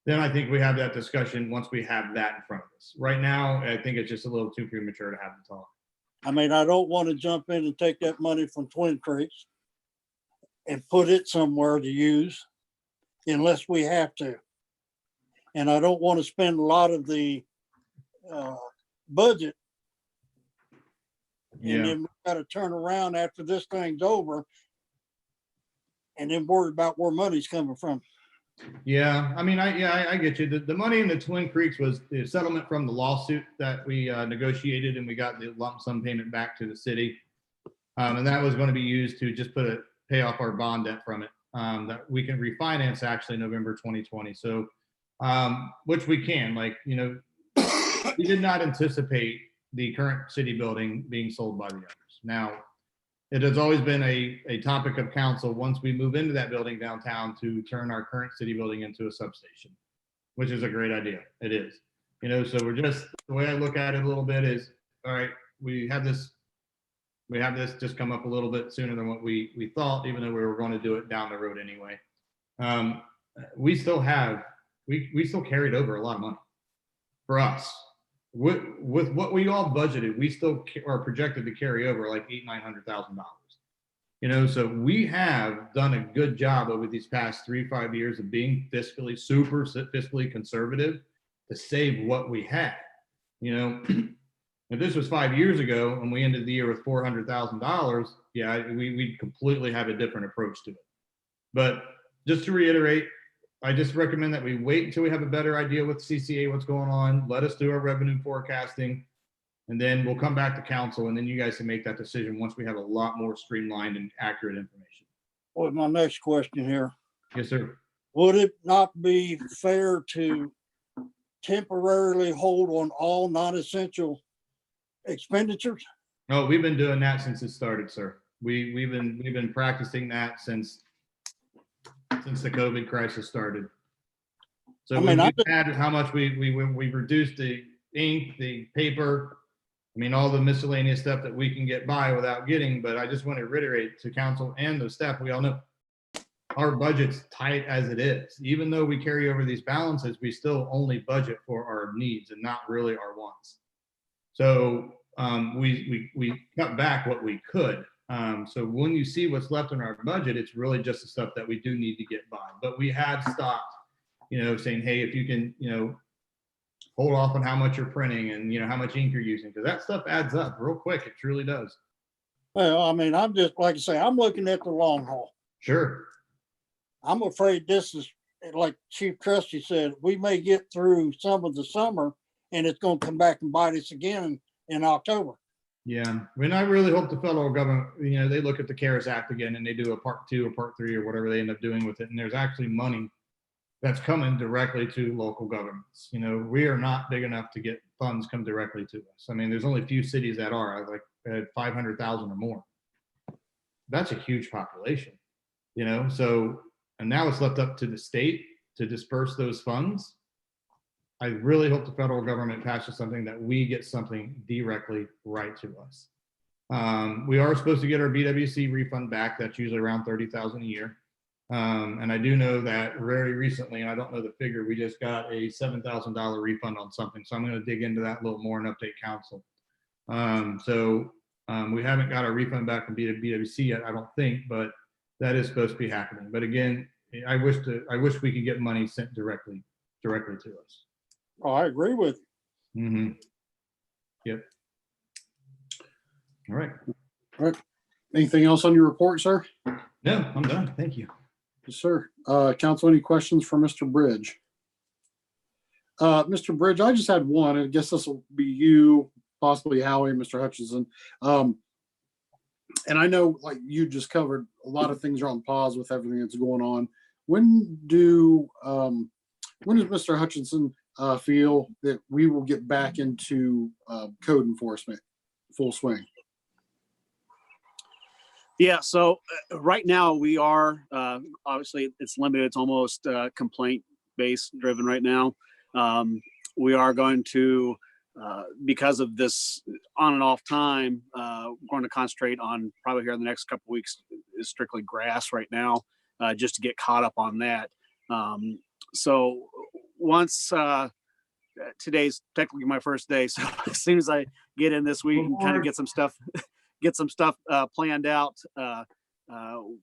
then I think we have that discussion once we have that in front of us. Right now, I think it's just a little too premature to have the talk. I mean, I don't want to jump in and take that money from Twin Creeks and put it somewhere to use unless we have to. And I don't want to spend a lot of the budget. And Yeah. then we got to turn around after this thing's over and then worry about where money's coming from. Yeah, I mean, I get you. The money in the Twin Creeks was the settlement from the lawsuit that we negotiated, and we got the lump sum payment back to the city. And that was going to be used to just pay off our bond debt from it, that we can refinance actually November 2020. So, which we can, like, you know, we did not anticipate the current city building being sold by the owners. Now, it has always been a topic of council once we move into that building downtown to turn our current city building into a substation, which is a great idea. It is, you know, so we're just, the way I look at it a little bit is, all right, we have this just come up a little bit sooner than what we thought, even though we were going to do it down the road anyway. We still carried over a lot of money for us. With what we all budgeted, we still are projected to carry over like $800,000-900,000. You know, so we have done a good job over these past 3-5 years of being super fiscally conservative to save what we had. You know, if this was 5 years ago and we ended the year with $400,000, yeah, we'd completely have a different approach to it. But just to reiterate, I just recommend that we wait until we have a better idea with CCA, what's going on. Let us do our revenue forecasting, and then we'll come back to council, and then you guys can make that decision once we have a lot more streamlined and accurate information. Well, my next question here, Yes, sir. would it not be fair to temporarily hold on all non-essential expenditures? No, we've been doing that since it started, sir. We've been practicing that since the COVID crisis started. So I mean, we've had how much we reduced the ink, the paper, I mean, all the miscellaneous stuff that we can get by without getting. But I just want to reiterate to council and the staff, we all know our budget's tight as it is. Even though we carry over these balances, we still only budget for our needs and not really our wants. So we cut back what we could. So when you see what's left in our budget, it's really just the stuff that we do need to get by. But we have stopped, you know, saying, hey, if you can, you know, hold off on how much you're printing and, you know, how much ink you're using, because that stuff adds up real quick. It truly does. Well, I mean, I'm just, like I say, I'm looking at the long haul. Sure. I'm afraid this is, like Chief Trustee said, we may get through some of the summer and it's going to come back and bite us again in October. Yeah. I mean, I really hope the federal government, you know, they look at the CARES Act again and they do a part 2 or part 3 or whatever they end up doing with it. And there's actually money that's coming directly to local governments. You know, we are not big enough to get funds come directly to us. I mean, there's only a few cities that are like 500,000 or more. That's a huge population, you know, so, and now it's left up to the state to disperse those funds. I really hope the federal government passes something that we get something directly right to us. We are supposed to get our BWC refund back. That's usually around $30,000 a year. And I do know that very recently, and I don't know the figure, we just got a $7,000 refund on something. So I'm going to dig into that a little more and update council. We haven't got our refund back from BWC yet, I don't think, but that is supposed to be happening. But again, I wish we could get money sent directly to us. Oh, I agree with you. Mm-hmm. Yep. All right. Anything else on your report, sir? No, I'm done. Thank you. Yes, sir. Council, any questions for Mr. Bridge? Mr. Bridge, I just had one, and I guess this will be you, possibly Howie, Mr. Hutchinson. And I know, like you just covered, a lot of things are on pause with everything that's going on. When does Mr. Hutchinson feel that we will get back into code enforcement full swing? Yeah, so right now we are, obviously it's limited, it's almost complaint based driven right now. We are going to because of this on and off time, we're going to concentrate on probably here in the next couple of weeks is strictly grass right now, just to get caught up on that. So once today's technically my first day, so as soon as I get in this week and kind of get some stuff planned out,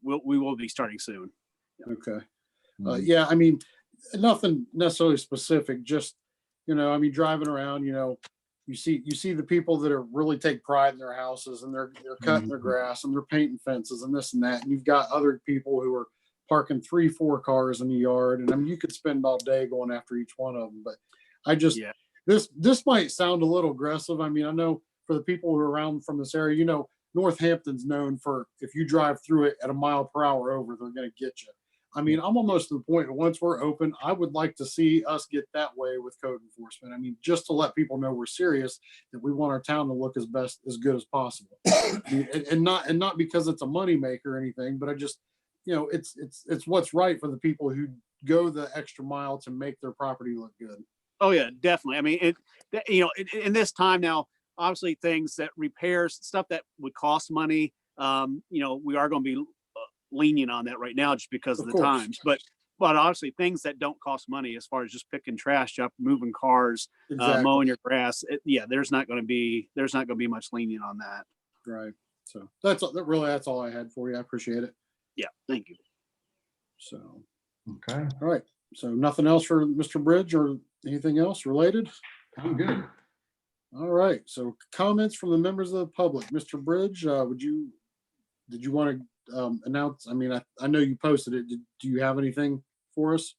we will be starting soon. Okay. Yeah, I mean, nothing necessarily specific, just, I mean, driving around, you see the people that are really take pride in their houses and they're cutting their grass and they're painting fences and this and that. And you've got other people who are parking 3-4 cars in the yard. And I mean, you could spend all day going after each one of them, but I just, this might sound a little aggressive. I mean, I know for the people who are around from this area, Northampton's known for, if you drive through it at a mile per hour over, they're going to get you. I mean, I'm almost to the point where once we're open, I would like to see us get that way with code enforcement. I mean, just to let people know we're serious, that we want our town to look as good as possible. and not because it's a money maker or anything, but I just, it's what's right for the people who go the extra mile to make their property look good. Oh yeah, definitely. I mean, in this time now, obviously things that repairs, stuff that would cost money, we are going to be lenient on that right now just because of the times, but obviously things that don't cost money, as far as just picking trash up, moving cars, mowing your grass, there's not going to be much lenient on that. Right. So that's all I had for you. I appreciate it. Yeah, thank you. So Okay, all right, so nothing else for Mr. Bridge or anything else related? I'm good. All right, so comments from the members of the public. Mr. Bridge, did you want to announce? I mean, I know you posted it. Do you have anything for us?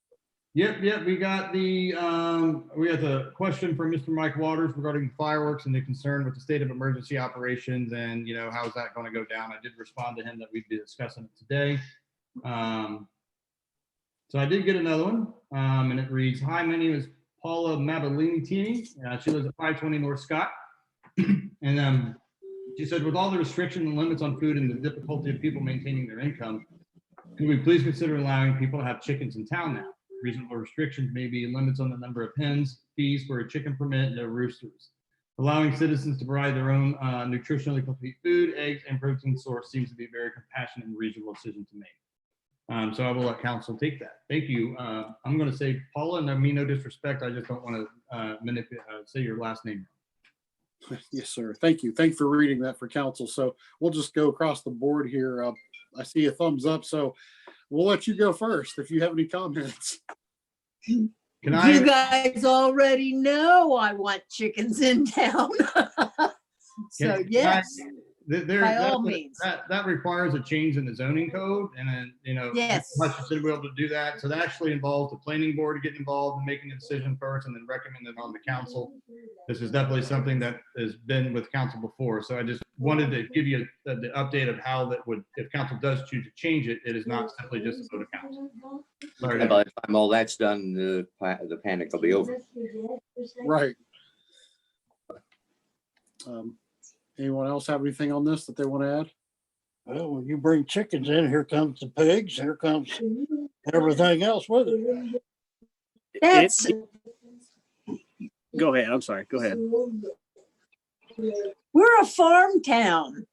Yep. We got the question from Mr. Mike Waters regarding fireworks and the concern with the state of emergency operations and, how is that going to go down? I did respond to him that we'd be discussing it today. So I did get another one, and it reads, "Hi, my name is Paula Mabalini-Tini. She lives at 520 North Scott." And she said, "With all the restrictions and limits on food and the difficulty of people maintaining their income, could we please consider allowing people to have chickens in town now? Reasonable restrictions may be limits on the number of hens, fees for a chicken permit, no roosters. Allowing citizens to provide their own nutritionally complete food, eggs, and protein source seems to be a very compassionate and reasonable decision to make." So I will let council take that. Thank you. I'm going to say Paula, and I mean no disrespect. I just don't want to say your last name. Yes, sir. Thank you. Thank you for reading that for council. So we'll just go across the board here. I see a thumbs up, so we'll let you go first if you have any comments. You guys already know I want chickens in town. So yes, by all means. That requires a change in the zoning code, and then Yes. much to be able to do that. So that actually involves the planning board getting involved and making a decision first, and then recommend it on the council. This is definitely something that has been with council before. So I just wanted to give you the update of how that would, if council does choose to change it, it is not simply just a vote of council. Sorry. And by the time all that's done, the panic will be over. Right. Anyone else have anything on this that they want to add? Well, when you bring chickens in, here comes the pigs, here comes everything else with it. That's Go ahead. I'm sorry. Go ahead. We're a farm town.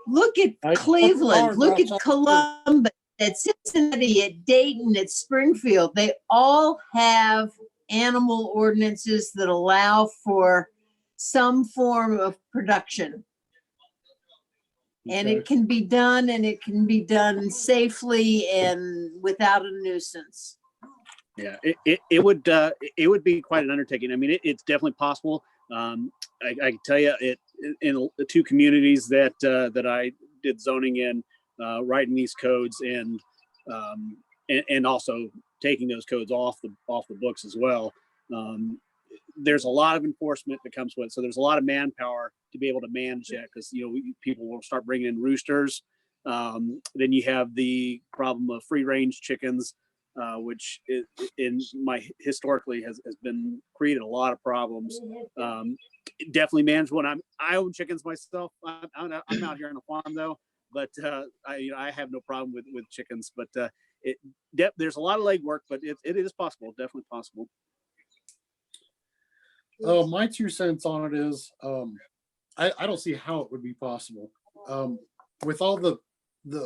Look at I- Cleveland, look at outside. Columbus, at Cincinnati, at Dayton, at Springfield. They all have animal ordinances that allow for some form of production. And Okay. it can be done, and it can be done safely and without a nuisance. Yeah, it would be quite an undertaking. I mean, it's definitely possible. I can tell you in the 2 communities that I did zoning in, writing these codes and also taking those codes off the books as well. There's a lot of enforcement that comes with it. So there's a lot of manpower to be able to manage that, because people will start bringing in roosters. Then you have the problem of free range chickens, which historically has been created a lot of problems. Definitely manage one. I own chickens myself. I'm out here on a farm though, but I have no problem with chickens. But there's a lot of legwork, but it is possible. Definitely possible. My 2 cents on it is, I don't see how it would be possible. With all the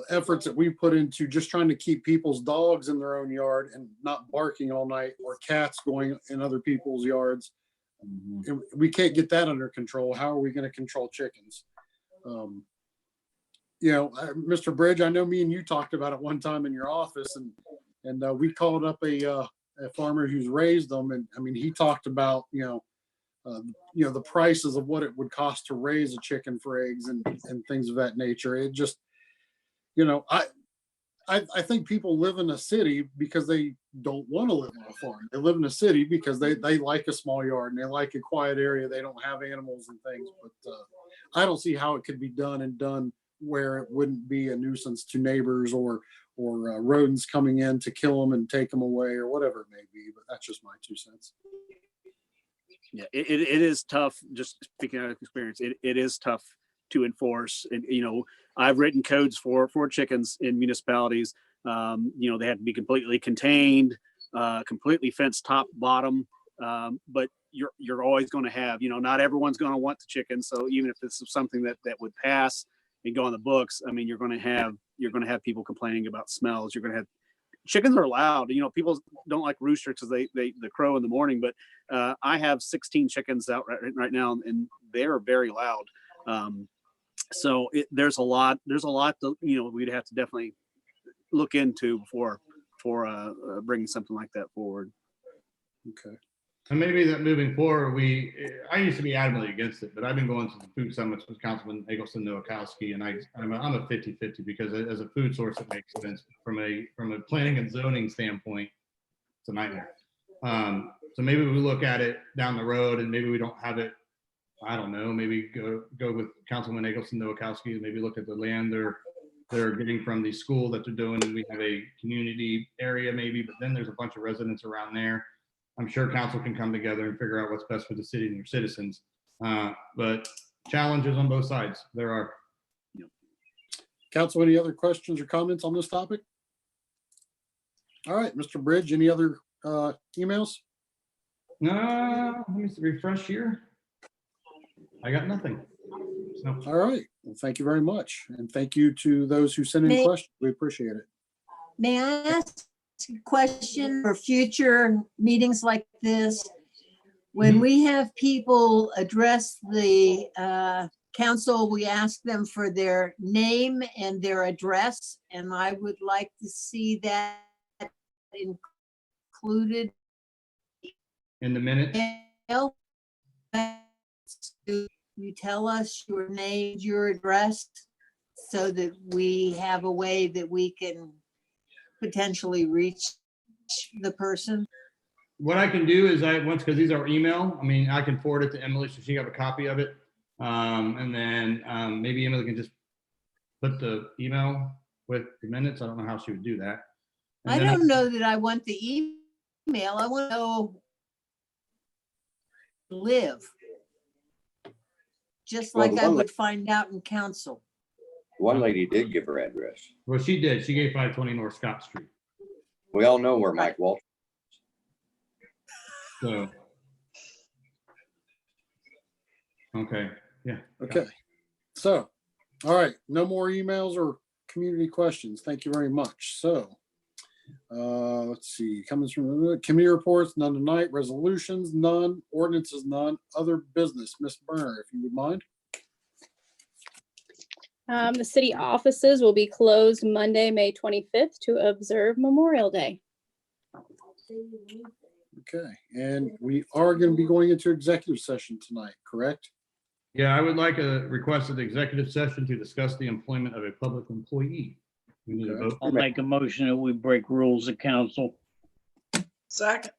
efforts that we put into just trying to keep people's dogs in their own yard and not barking all night, or cats going in other people's yards. And we can't get that under control. How are we going to control chickens? Mr. Bridge, I know me and you talked about it one time in your office, and we called up a farmer who's raised them, and I mean, he talked about the prices of what it would cost to raise a chicken for eggs and things of that nature. It just, I think people live in a city because they don't want to live on a farm. They live in a city because they like a small yard and they like a quiet area. They don't have animals and things, but I don't see how it could be done where it wouldn't be a nuisance to neighbors or rodents coming in to kill them and take them away or whatever it may be. But that's just my 2 cents. Yeah, it is tough. Just speaking out of experience, it is tough to enforce. And I've written codes for chickens in municipalities. They have to be completely contained, completely fenced top, bottom. But you're always going to have, not everyone's going to want the chicken. So even if this is something that would pass and go on the books, I mean, you're going to have people complaining about smells. You're going to have chickens are loud. People don't like roosters because they crow in the morning, but I have 16 chickens out right now, and they're very loud. So there's a lot that we'd have to definitely look into before bringing something like that forward. Okay. And maybe that moving forward, I used to be adamantly against it, but I've been going to the food summits with Councilman Eggleston Nowakowski, and I'm a 50-50 because as a food source, it makes sense. From a planning and zoning standpoint, it's a nightmare. So maybe we look at it down the road, and maybe we don't have it. I don't know. Maybe go with Councilman Eggleston Nowakowski, and maybe look at the land they're getting from the school that they're doing, and we have a community area maybe, but then there's a bunch of residents around there. I'm sure council can come together and figure out what's best for the city and their citizens. But challenges on both sides, there are. Council, any other questions or comments on this topic? All right, Mr. Bridge, any other emails? Let me refresh here. I got nothing. So. All right. Well, thank you very much. And thank you to those who sent in questions. We appreciate it. May I ask a question for future meetings like this? When we have people address the council, we ask them for their name and their address, and I would like to see that included In the minutes? You tell us your name, your address, so that we have a way that we can potentially reach the person. What I can do is because these are email, I can forward it to Emily so she have a copy of it. And then maybe Emily can just put the email with the minutes. I don't know how she would do that. And I then don't know that I want the email. I want to know live. Just Well, like the I one would find out in council. One lady did give her address. Well, she did. She gave 520 North Scott Street. We all know where Mike Walsh. So. Okay. Yeah. Okay. So, all right. No more emails or community questions. Thank you very much. So, let's see. Coming from the committee reports, none tonight. Resolutions, none. Ordinances, none. Other business. Ms. Burner, if you would mind. The city offices will be closed Monday, May 25th to observe Memorial Day. Okay. And we are going to be going into executive session tonight, correct? Yeah, I would like a request of the executive session to discuss the employment of a public employee. We need a Okay. vote. I'll make a motion that we break rules of council. Second.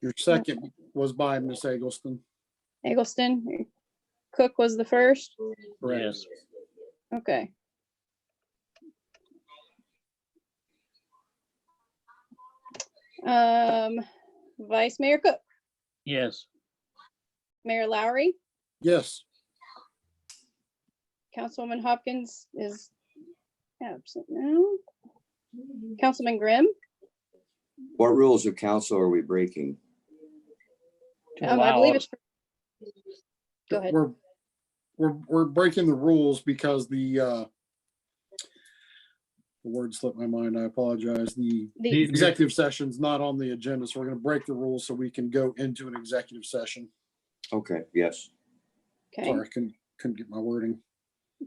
Your second was by Ms. Eggleston. Eggleston, Cook was the first. Correct. Yes. Okay. Vice Mayor Cook, Yes. Mayor Lowry, Yes. Councilwoman Hopkins is absent now. Councilman Grimm, What rules of council are we breaking? to I allow believe us- it's. Go ahead. We're breaking the rules because the word slipped my mind. I apologize. The The, executive session's not on the agenda, so we're gonna break the rules so we can go into an executive session. Okay, yes. okay, Sorry, I couldn't get my wording.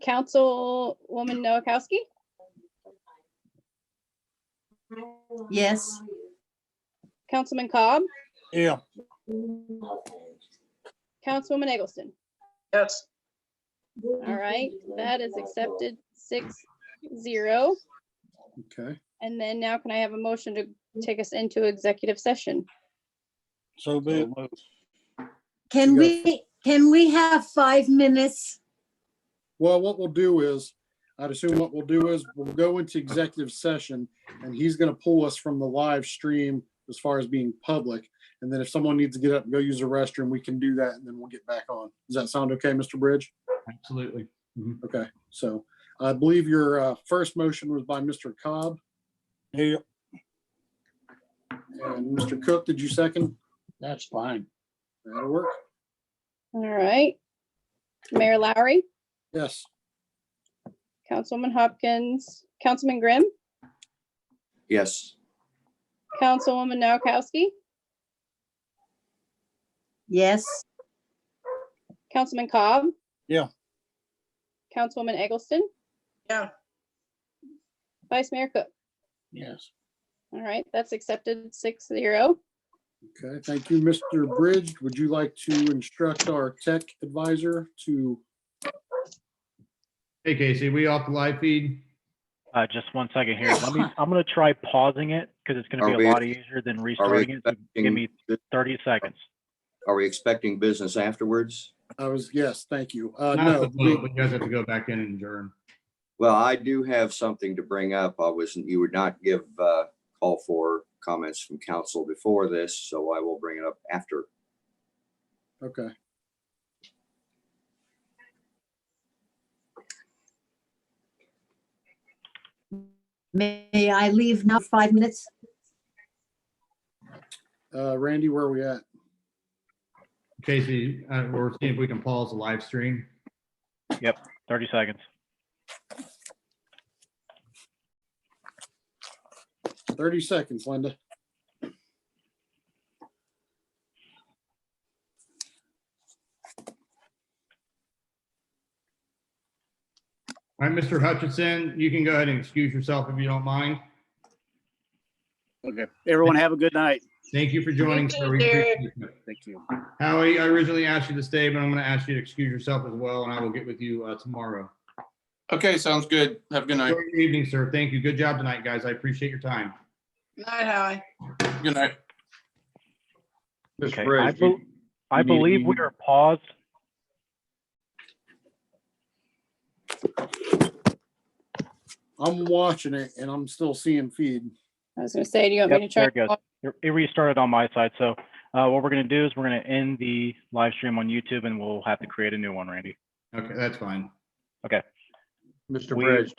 Councilwoman Noakowski, Yes, Councilman Cobb, Yeah, Councilwoman Eggleston. Yes. All right, that is accepted 6-0. Okay, And then now can I have a motion to take us into executive session? so be it. So moved. can we have 5 minutes? well, what we'll do is, I'd assume what we'll do is we'll go into executive session and he's gonna pull us from the live stream as far as being public. And then if someone needs to get up and go use the restroom, we can do that and then we'll get back on. Does that sound okay, Mr. Bridge? Absolutely. Okay, so I believe your first motion was by Mr. Cobb Yeah, and Mr. Cook. Did you second? That's fine. That'll work. All right. Mayor Lowry, Yes. Councilwoman Hopkins, Councilman Grimm, Yes. Councilwoman Noakowski, Yes, Councilman Cobb. Yeah. Councilwoman Eggleston, Yeah. Vice Mayor Cook. Yes. All right, that's accepted 6-0. Okay, thank you, Mr. Bridge. Would you like to instruct our tech advisor to, Hey, Casey, we off the live feed? Just 1 second here. I'm gonna try pausing it because it's gonna Are be a we- lot easier than restarting it. So give me 30 seconds. Are we expecting business afterwards? yes, thank you. Not No, the vote, but you guys have to go back in and adjourn. Well, I do have something to bring up. You would not give, call for comments from council before this, so I will bring it up after. okay. may I leave now 5 minutes? Randy, where are we at? Casey, we're seeing if we can pause the live stream. 30 seconds. 30 seconds, Linda. All right, Mr. Hutchinson, you can go ahead and excuse yourself if you don't mind. Okay. Everyone have a good night. Thank you for joining. You sir. too, We Derek. appreciate it. Thank you. Howie, I originally asked you to stay, but I'm going to ask you to excuse yourself as well, and I will get with you tomorrow. Okay, sounds good. Have a good night. Enjoy your evening, sir. Thank you. Good job tonight, guys. I appreciate your time. Night, Howie. Good night. Okay, Bridge, I you need to believe be- we are paused. I'm watching it and I'm still seeing feed. I was gonna say, do you want me to Yep, try? there it goes. It restarted on my side. So what we're gonna do is we're gonna end the live stream on YouTube and we'll have to create a new one, Randy. Okay, that's fine. Mr. We- Bridge,